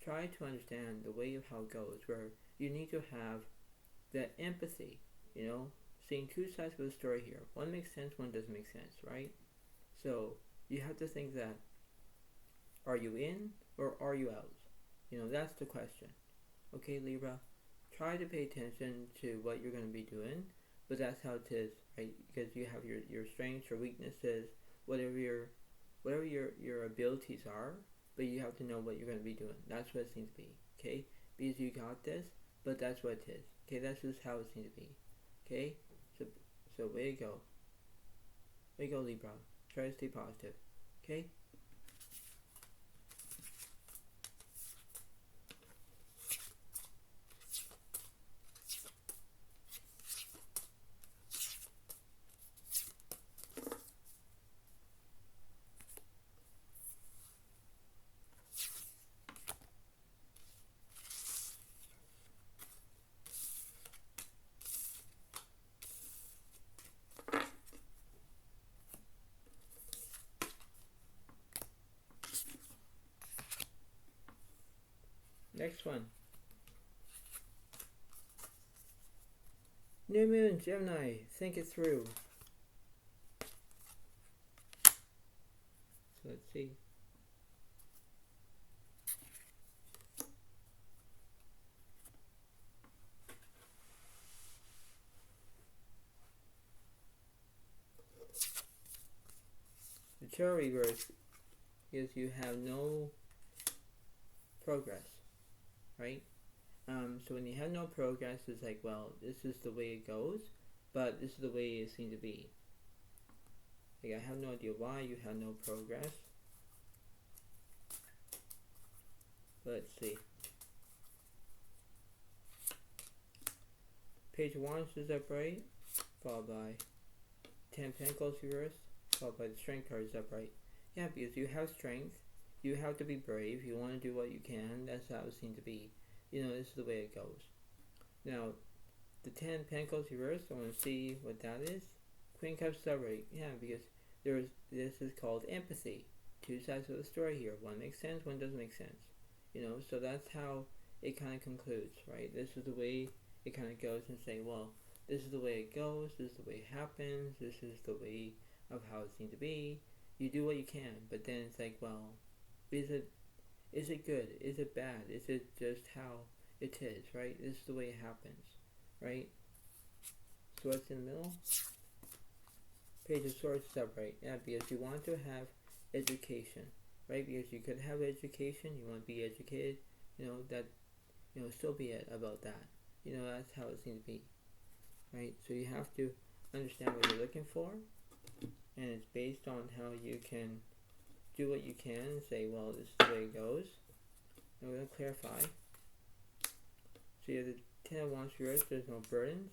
Try to understand the way of how it goes, where you need to have that empathy, you know, seeing two sides of the story here. One makes sense, one doesn't make sense, right? So, you have to think that, are you in or are you out? You know, that's the question. Okay, Libra? Try to pay attention to what you're going to be doing, but that's how it is, right? Because you have your strengths, your weaknesses, whatever your abilities are, but you have to know what you're going to be doing. That's what it seems to be, okay? Because you got this, but that's what it is, okay? That's just how it seems to be, okay? So way to go. Way to go, Libra. Try to stay positive, okay? Next one. New Moon, Gemini. Think it through. So let's see. Chariot reverse is you have no progress, right? So when you have no progress, it's like, well, this is the way it goes, but this is the way it seems to be. Like, I have no idea why you have no progress. Let's see. Page of Wands is upright, followed by 10 Pentacles reversed, followed by the Strength card is upright. Yeah, because you have strength, you have to be brave, you want to do what you can, that's how it seems to be. You know, this is the way it goes. Now, the 10 Pentacles reversed, I want to see what that is. Queen Cups upright, yeah, because this is called empathy. Two sides of the story here. One makes sense, one doesn't make sense. You know, so that's how it kind of concludes, right? This is the way it kind of goes and say, well, this is the way it goes, this is the way it happens, this is the way of how it seems to be. You do what you can, but then it's like, well, is it good? Is it bad? Is it just how it is, right? This is the way it happens, right? So what's in the middle? Page of Swords is upright. Yeah, because you want to have education, right? Because you could have education, you want to be educated, you know, that, you know, so be it about that. You know, that's how it seems to be, right? So you have to understand what you're looking for, and it's based on how you can do what you can and say, well, this is the way it goes. And we're going to clarify. So you have the 10 of Wands reversed, there's no burdens.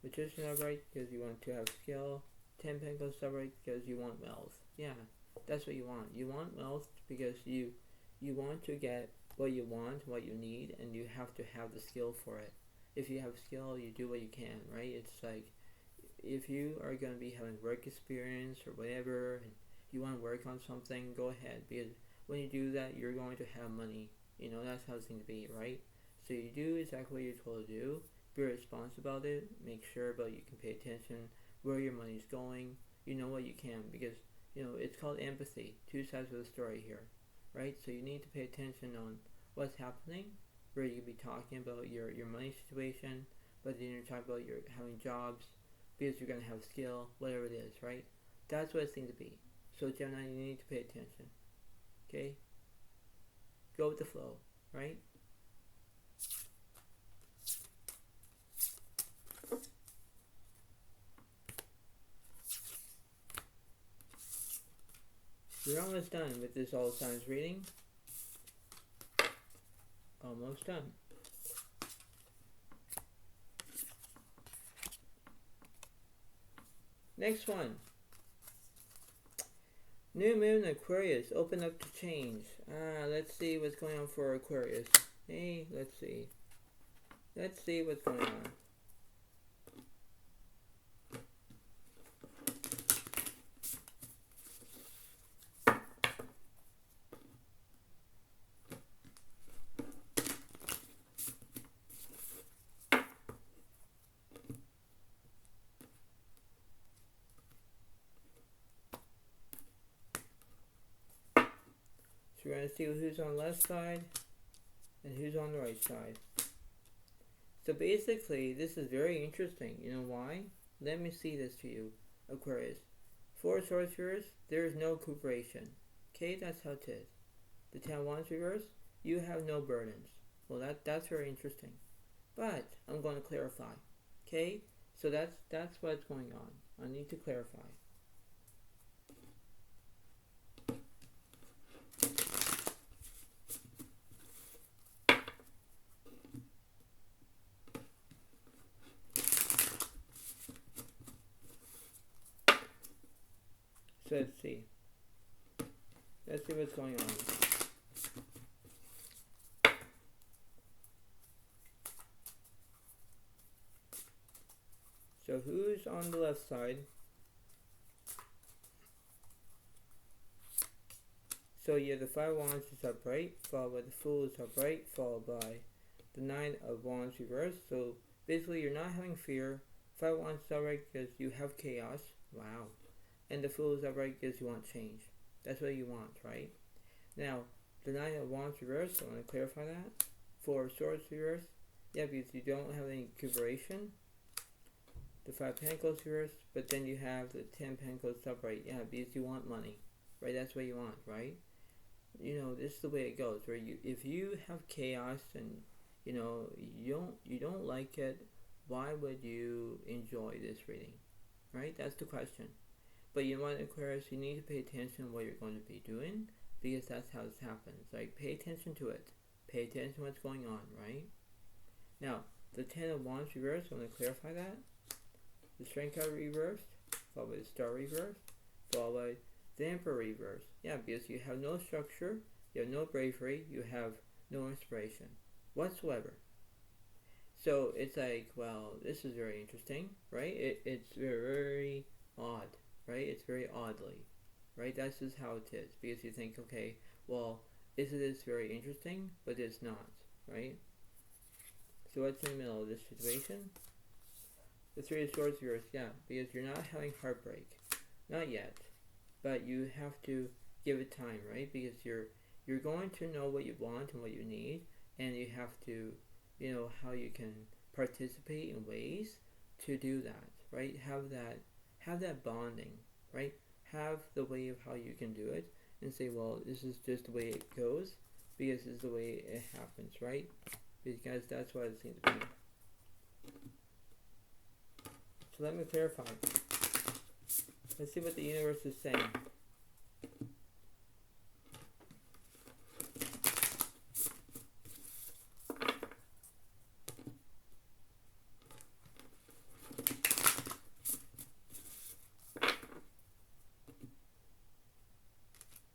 Magician upright because you want to have skill. 10 Pentacles upright because you want wealth. Yeah, that's what you want. You want wealth because you want to get what you want, what you need, and you have to have the skill for it. If you have skill, you do what you can, right? It's like, if you are going to be having work experience or whatever, and you want to work on something, go ahead, because when you do that, you're going to have money. You know, that's how it's going to be, right? So you do exactly what you're told to do. Be responsible about it. Make sure about you can pay attention where your money's going. You know what you can, because, you know, it's called empathy. Two sides of the story here, right? So you need to pay attention on what's happening, where you can be talking about your money situation, but then you're talking about your having jobs, because you're going to have skill, whatever it is, right? That's what it seems to be. So Gemini, you need to pay attention. Okay? Go with the flow, right? We're almost done with this all signs reading. Almost done. Next one. New Moon Aquarius. Open up to change. Let's see what's going on for Aquarius. Hey, let's see. Let's see what's going on. So we're going to see who's on the left side and who's on the right side. So basically, this is very interesting. You know why? Let me see this for you, Aquarius. For sorcerers, there is no cooperation. Okay, that's how it is. The 10 of Wands reverse, you have no burdens. Well, that's very interesting. But I'm going to clarify. Okay, so that's what's going on. I need to clarify. So let's see. Let's see what's going on. So who's on the left side? So yeah, the 5 of Wands is upright, followed by the Fool is upright, followed by the 9 of Wands reversed. So basically you're not having fear. 5 of Wands is upright because you have chaos. Wow. And the Fool is upright because you want change. That's what you want, right? Now, the 9 of Wands reversed, I want to clarify that. 4 of Swords reversed. Yeah, because you don't have any cooperation. the Five of Pentacles reversed, but then you have the Ten of Pentacles upright. Yeah, because you want money, right? That's what you want, right? This is the way it goes. Where if you have chaos and you don't like it, why would you enjoy this reading, right? That's the question. But you know what, Aquarius, you need to pay attention to what you're going to be doing, because that's how this happens. Like, pay attention to it. Pay attention to what's going on, right? Now, the Ten of Wands reversed, I want to clarify that. The Strength card reversed, followed by the Star reversed, followed by the Emperor reversed. Yeah, because you have no structure, you have no bravery, you have no inspiration whatsoever. So it's like, well, this is very interesting, right? It's very odd, right? It's very oddly, right? That's just how it is. Because you think, okay, well, isn't this very interesting? But it's not, right? So what's in the middle of this situation? The Three of Swords reversed, yeah, because you're not having heartbreak. Not yet. But you have to give it time, right? Because you're going to know what you want and what you need, and you have to, how you can participate in ways to do that, right? Have that bonding, right? Have the way of how you can do it, and say, well, this is just the way it goes, because this is the way it happens, right? Because that's what it seems to be. So let me clarify. Let's see what the universe is saying.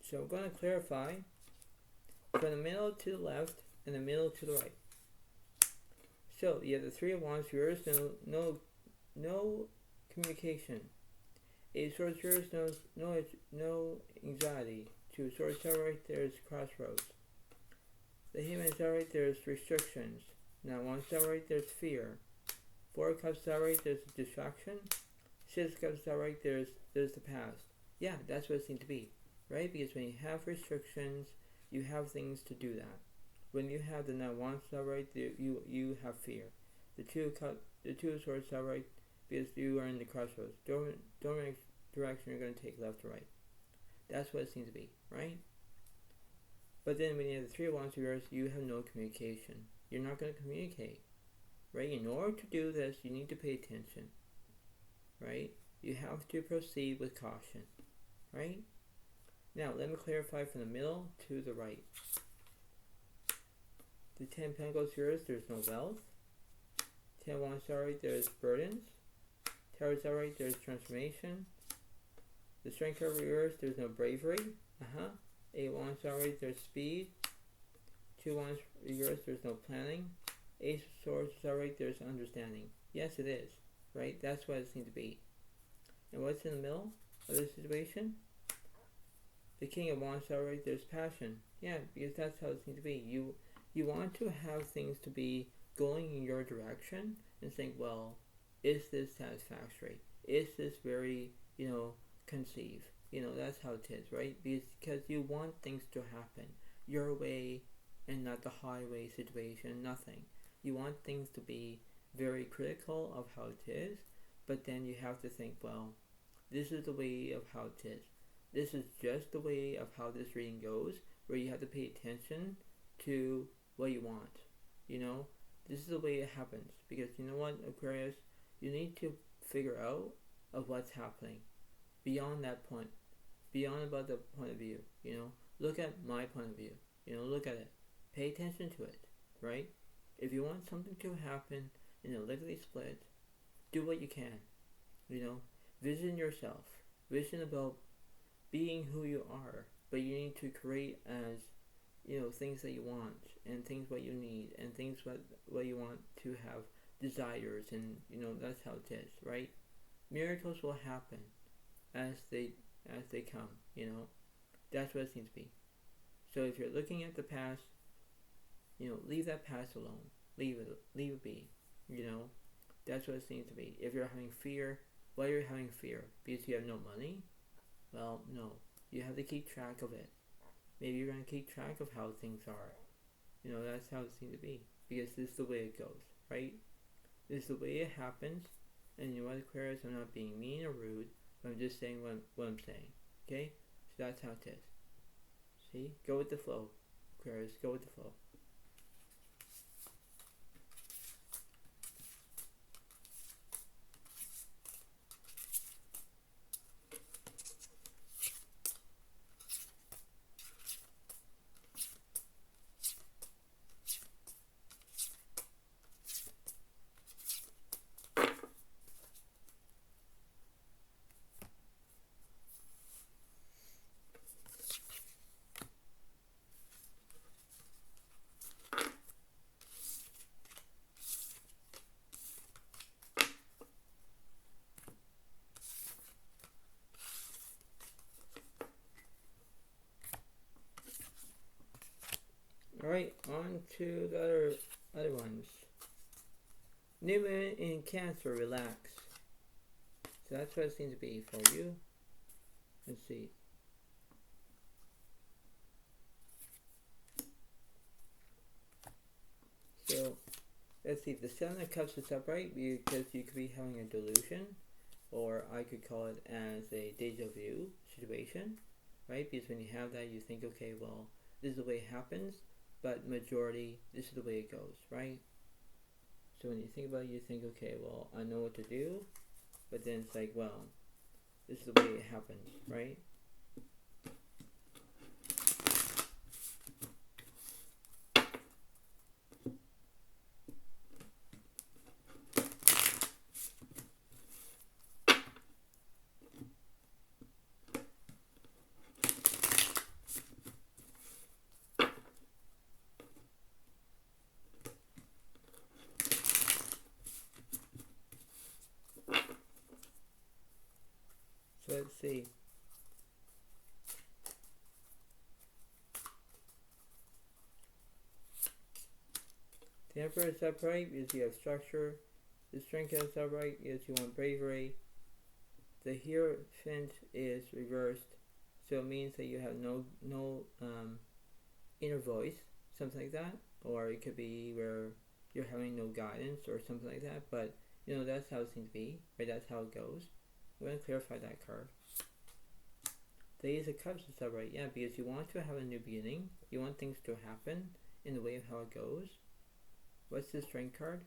So I'm going to clarify from the middle to the left and the middle to the right. So you have the Three of Wands reversed, no communication. Eight of Swords reversed, no anxiety. Two of Swords upright, there's crossroads. The Hangman is upright, there's restrictions. Now Wands upright, there's fear. Four of Cups upright, there's a distraction. Six of Cups upright, there's the past. Yeah, that's what it seems to be, right? Because when you have restrictions, you have things to do that. When you have the Nine of Wands upright, you have fear. The Two of Swords upright, because you are in the crossroads. Don't direction you're going to take, left or right. That's what it seems to be, right? But then when you have the Three of Wands reversed, you have no communication. You're not going to communicate, right? In order to do this, you need to pay attention, right? You have to proceed with caution, right? Now, let me clarify from the middle to the right. The Ten of Pentacles reversed, there's no wealth. Ten of Wands upright, there's burdens. Taurus upright, there's transformation. The Strength card reversed, there's no bravery. Eight of Wands upright, there's speed. Two of Wands reversed, there's no planning. Ace of Swords upright, there's understanding. Yes, it is, right? That's what it seems to be. And what's in the middle of this situation? The King of Wands upright, there's passion. Yeah, because that's how it seems to be. You want to have things to be going in your direction and think, well, is this satisfactory? Is this very, conceived? That's how it is, right? Because you want things to happen your way and not the highway situation, nothing. You want things to be very critical of how it is, but then you have to think, well, this is the way of how it is. This is just the way of how this reading goes, where you have to pay attention to what you want. This is the way it happens. Because you know what, Aquarius? You need to figure out of what's happening beyond that point, beyond about the point of view. Look at my point of view. Look at it. Pay attention to it, right? If you want something to happen in a lickety split, do what you can. Vision yourself. Vision about being who you are, but you need to create as things that you want, and things what you need, and things what you want to have desires, and that's how it is, right? Miracles will happen as they come. That's what it seems to be. So if you're looking at the past, leave that past alone. Leave it be. That's what it seems to be. If you're having fear, why are you having fear? Because you have no money? Well, no. You have to keep track of it. Maybe you're going to keep track of how things are. That's how it seems to be. Because this is the way it goes, right? This is the way it happens, And you know what, Aquarius, I'm not being mean or rude, but I'm just saying what I'm saying. Okay? So that's how it is. See? Go with the flow, Aquarius. Go with the flow. Alright, on to the other ones. New moon in Cancer, relax. So that's what it seems to be for you. Let's see. So, let's see. The Seven of Cups is upright because you could be having a delusion, or I could call it as a deja vu situation, right? Because when you have that, you think, okay, well, this is the way it happens, but majority, this is the way it goes, right? So when you think about it, you think, okay, well, I know what to do, but then it's like, well, this is the way it happens, right? So let's see. The Emperor is upright because you have structure. The Strength is upright because you want bravery. The Hierophant is reversed, so it means that you have no inner voice, something like that. Or it could be where you're having no guidance or something like that. But you know, that's how it seems to be, right? That's how it goes. I'm going to clarify that card. The Ace of Cups is upright, yeah, because you want to have a new beginning. You want things to happen in the way of how it goes. What's the Strength card?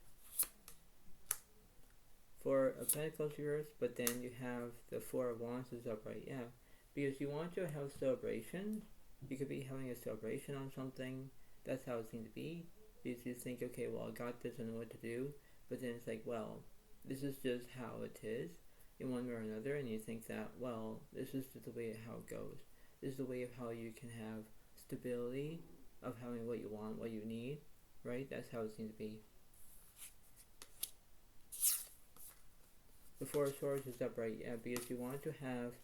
Four of Pentacles reversed, but then you have the Four of Wands is upright, yeah. Because you want to have celebration. You could be having a celebration on something. That's how it seems to be. Because you think, okay, well, I got this, I know what to do. But then it's like, well, this is just how it is in one way or another. And you think that, well, this is just the way of how it goes. This is the way of how you can have stability of having what you want, what you need. Right? That's how it seems to be. The Four of Swords is upright, yeah, because you want to have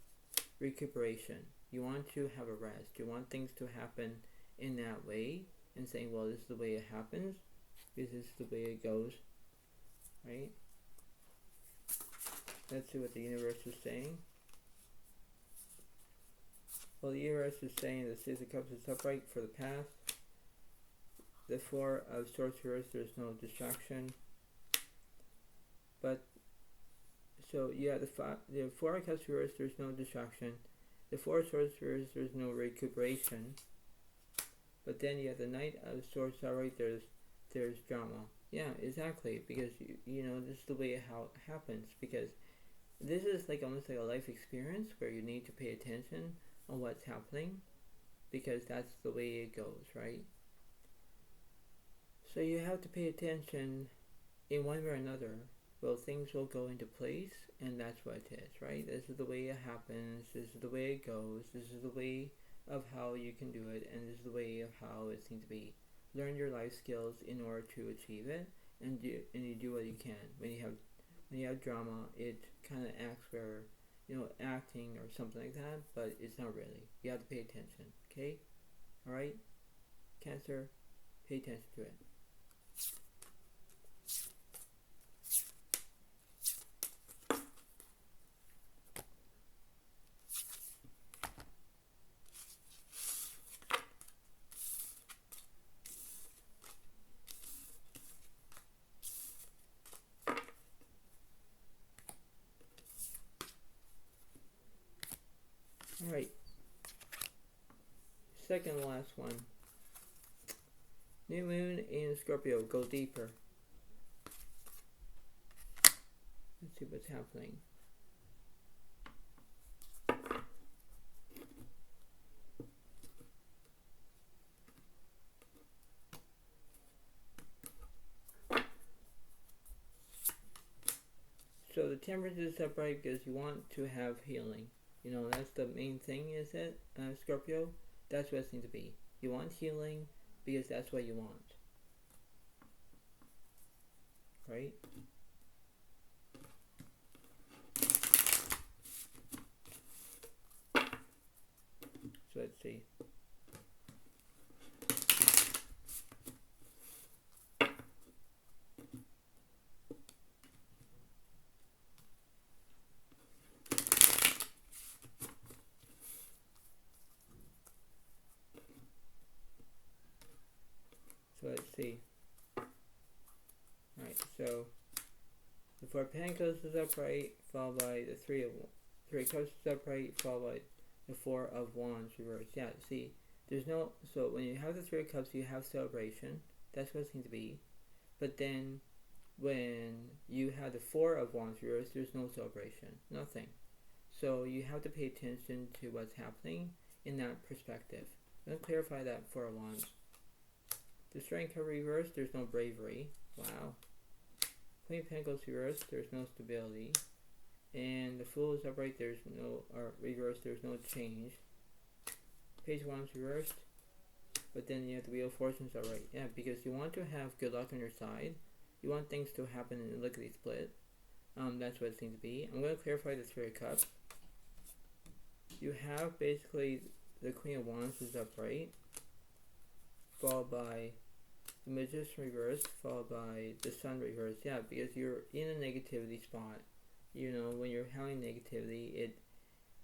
recuperation. You want to have a rest. You want things to happen in that way, and saying, well, this is the way it happens, because this is the way it goes, right? Let's see what the universe is saying. Well, the universe is saying the Six of Cups is upright for the past. The Four of Swords reversed, there's no distraction. But so yeah, the Four of Cups reversed, there's no distraction. The Four of Swords reversed, there's no recuperation. But then you have the Knight of Swords upright, there's drama. Yeah, exactly, because you know, this is the way how it happens, because this is like almost like a life experience where you need to pay attention on what's happening, because that's the way it goes, right? So you have to pay attention in one way or another. Well, things will go into place, and that's what it is, right? This is the way it happens, this is the way it goes, this is the way of how you can do it, and this is the way of how it seems to be. Learn your life skills in order to achieve it, and you do what you can. When you have drama, it kind of acts where, you know, acting or something like that, but it's not really. You have to pay attention, okay? Alright? Cancer, pay attention to it. Alright. Second last one. New moon in Scorpio. Go deeper. Let's see what's happening. So the temperature is upright because you want to have healing. You know, that's the main thing, is it, Scorpio? That's what it seems to be. You want healing because that's what you want. Right? So let's see. So let's see. Alright, so the Four of Pentacles is upright, followed by the Three of Cups is upright, followed by the Four of Wands reversed. Yeah, see, there's no, so when you have the Three of Cups, you have celebration. That's what it seems to be. But then when you have the Four of Wands reversed, there's no celebration, nothing. So you have to pay attention to what's happening in that perspective. Let's clarify that Four of Wands. The Strength card reversed, there's no bravery. Wow. Queen of Pentacles reversed, there's no stability. And the Fool is upright, there's no, or reversed, there's no change. Page of Wands reversed, but then you have the Wheel of Fortune's upright. Yeah, because you want to have good luck on your side. You want things to happen in a lickety split. That's what it seems to be. I'm going to clarify the Three of Cups. You have basically the Queen of Wands is upright, followed by the Magician reversed, followed by the Sun reversed. Yeah, because you're in a negativity spot. You know, when you're having negativity,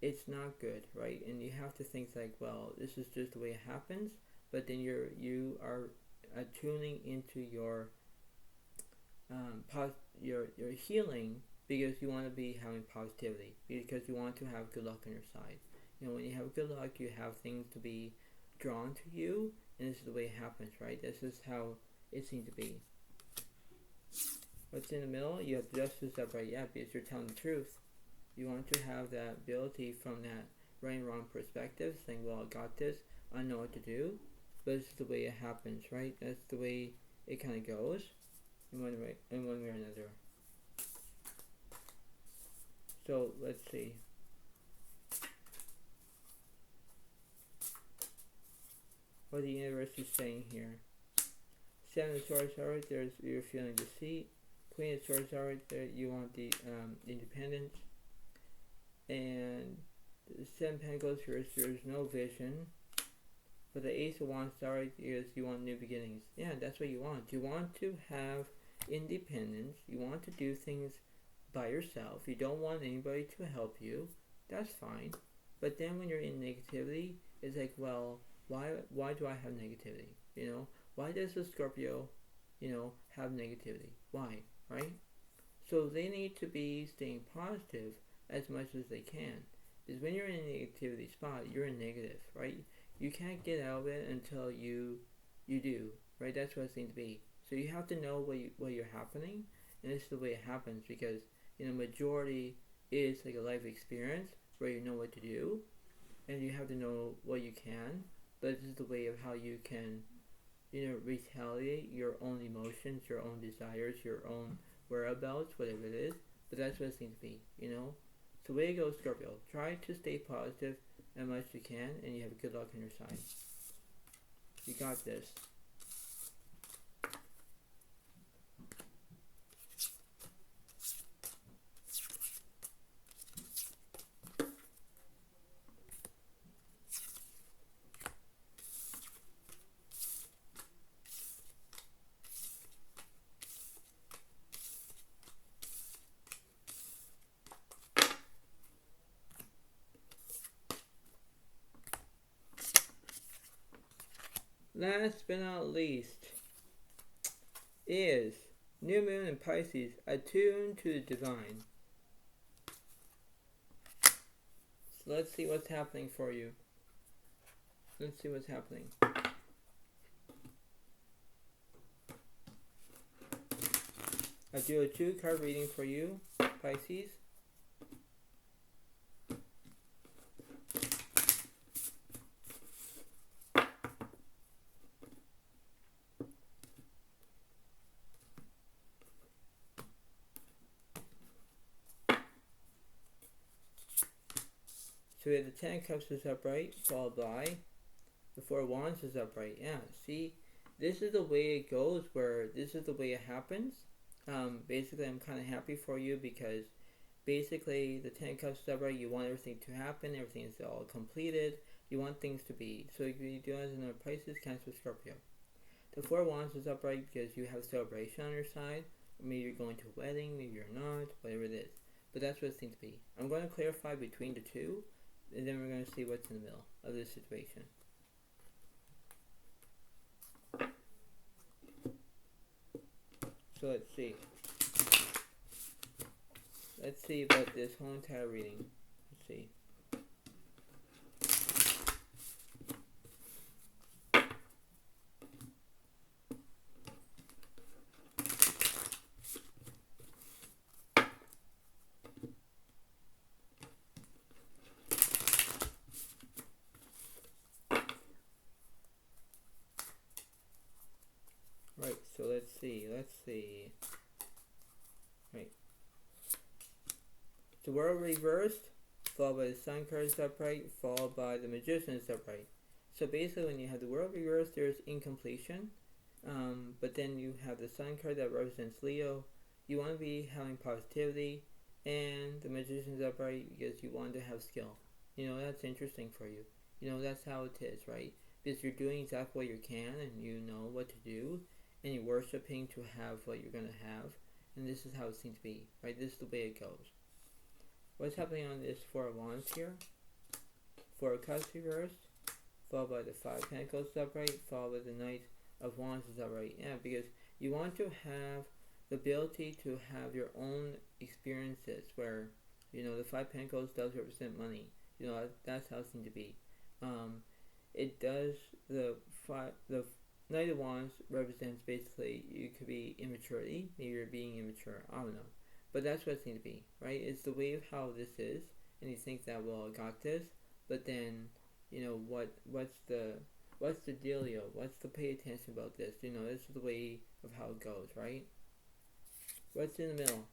it's not good, right? And you have to think like, well, this is just the way it happens. But then you are tuning into your healing, because you want to be having positivity, because you want to have good luck on your side. You know, when you have good luck, you have things to be drawn to you, and this is the way it happens, right? This is how it seems to be. What's in the middle? You have justice upright, yeah, because you're telling the truth. You want to have that ability from that right and wrong perspective, saying, well, I got this, I know what to do, but this is the way it happens, right? That's the way it kind of goes, in one way or another. So, let's see. What the universe is saying here. Seven of Swords, alright, you're feeling deceit. Queen of Swords, alright, there you want the independence. And the Seven of Pentacles, there's no vision. But the Ace of Wands, alright, is you want new beginnings. Yeah, that's what you want. You want to have independence. You want to do things by yourself. You don't want anybody to help you. That's fine. But then when you're in negativity, it's like, well, why do I have negativity? You know, why does a Scorpio, you know, have negativity? Why, right? So they need to be staying positive as much as they can. Because when you're in a negativity spot, you're in negative, right? You can't get out of it until you do, right? That's what it seems to be. So you have to know what you're happening, and this is the way it happens, because, you know, majority is like a life experience where you know what to do, and you have to know what you can. But this is the way of how you can, you know, retaliate your own emotions, your own desires, your own whereabouts, whatever it is. But that's what it seems to be, you know. So way to go, Scorpio. Try to stay positive as much as you can, and you have good luck on your side. You got this. Last but not least is New Moon in Pisces, attuned to the divine. So let's see what's happening for you. Let's see what's happening. I do a 2-card reading for you, Pisces. So we have the 10 of Cups is upright, followed by the 4 of Wands is upright. Yeah, see, this is the way it goes, where this is the way it happens. Basically, I'm kind of happy for you because basically the 10 of Cups is upright. You want everything to happen. Everything is all completed. You want things to be. So if you do it in a Pisces, Cancer, Scorpio. The 4 of Wands is upright because you have celebration on your side. Maybe you're going to a wedding. Maybe you're not. Whatever it is. But that's what it seems to be. I'm going to clarify between the two. And then we're going to see what's in the middle of this situation. So let's see. Let's see about this whole entire reading. Let's see. Right, so let's see. Right. The World reversed, followed by the Sun card is upright, followed by the Magician is upright. So basically when you have the World reversed, there's incompletion. But then you have the Sun card that represents Leo. You want to be having positivity, and the Magician is upright because you want to have skill. You know, that's interesting for you. You know, that's how it is, right? Because you're doing exactly what you can, and you know what to do, and you're worshipping to have what you're going to have, and this is how it seems to be, right? This is the way it goes. What's happening on this 4 of Wands here? 4 of Cups reversed, followed by the 5 of Pentacles upright, followed by the Knight of Wands is upright. Yeah, because you want to have the ability to have your own experiences where, you know, the 5 of Pentacles does represent money. You know, that's how it seems to be. It does, the Knight of Wands represents basically you could be immaturity. Maybe you're being immature. I don't know. But that's what it seems to be, right? It's the way of how this is. And you think that, well, I got this. But then, you know, what's the dealio? What's the pay attention about this? You know, this is the way of how it goes, right? What's in the middle?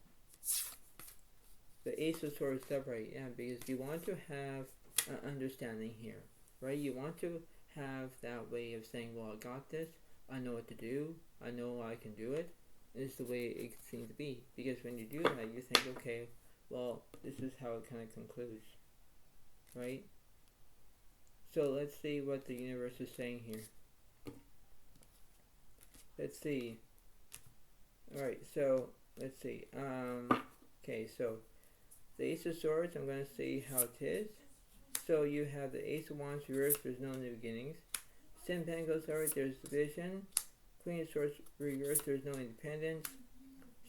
The Ace of Swords is upright. Yeah, because you want to have an understanding here, right? You want to have that way of saying, well, I got this, I know what to do, I know I can do it. This is the way it seems to be. Because when you do that, you think, okay, well, this is how it kind of concludes, right? So let's see what the universe is saying here. Let's see. Alright, so let's see. Okay, so the Ace of Swords, I'm going to see how it is. So you have the Ace of Wands reversed, there's no new beginnings. 10 of Pentacles, alright, there's division. Queen of Swords reversed, there's no independence.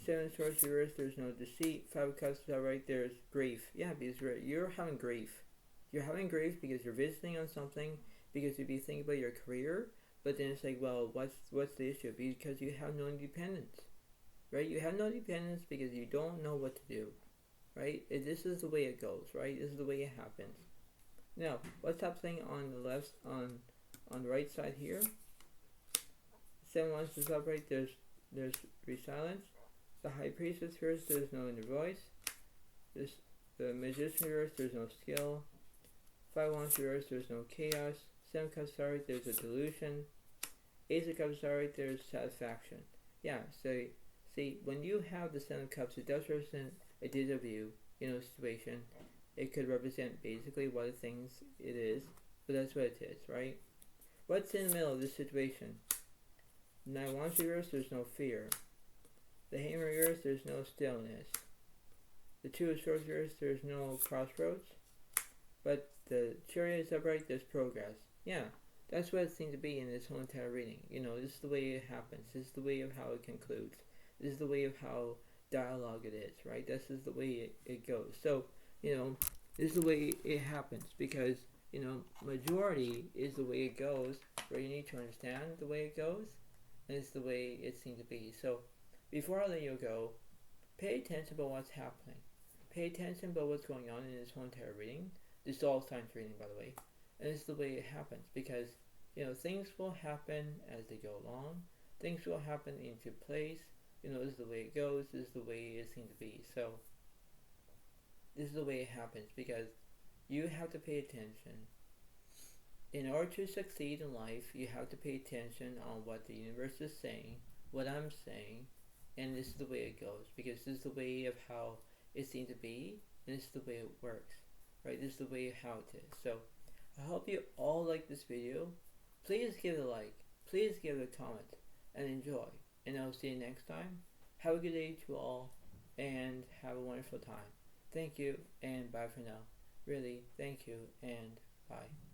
7 of Swords reversed, there's no deceit. 5 of Cups, alright, there's grief. Yeah, because you're having grief. You're having grief because you're visiting on something, because you'd be thinking about your career, but then it's like, well, what's the issue? Because you have no independence, right? You have no independence because you don't know what to do, right? This is the way it goes, right? This is the way it happens. Now, what's happening on the left, on the right side here? 7 of Wands is upright, there's resilience. The High Priestess reversed, there's no inner voice. The Magician reversed, there's no skill. 5 of Wands reversed, there's no chaos. 7 of Cups upright, there's a delusion. Ace of Cups upright, there's satisfaction. Yeah, so see, when you have the 7 of Cups, it does represent a déjà vu, you know, situation. It could represent basically what the things it is, but that's what it is, right? What's in the middle of this situation? 9 of Wands reversed, there's no fear. The Hammer reversed, there's no stillness. The 2 of Swords reversed, there's no crossroads. But the Chariot is upright, there's progress. Yeah, that's what it seems to be in this whole entire reading. You know, this is the way it happens. This is the way of how it concludes. This is the way of how dialogue it is, right? This is the way it goes. So, you know, This is the way it happens because, majority is the way it goes, where you need to understand the way it goes, and it's the way it seems to be. So, before I let you go, pay attention about what's happening. Pay attention about what's going on in this whole entire reading. This is all signs reading, by the way. And it's the way it happens because, things will happen as they go along. Things will happen into place. This is the way it goes. This is the way it seems to be. So, this is the way it happens because you have to pay attention. In order to succeed in life, you have to pay attention on what the universe is saying, what I'm saying, and this is the way it goes because this is the way of how it seems to be, and this is the way it works, right? This is the way how it is. So, I hope you all like this video. Please give it a like, please give it a comment, and enjoy. And I'll see you next time. Have a good day to all, and have a wonderful time. Thank you, and bye for now. Really, thank you, and bye.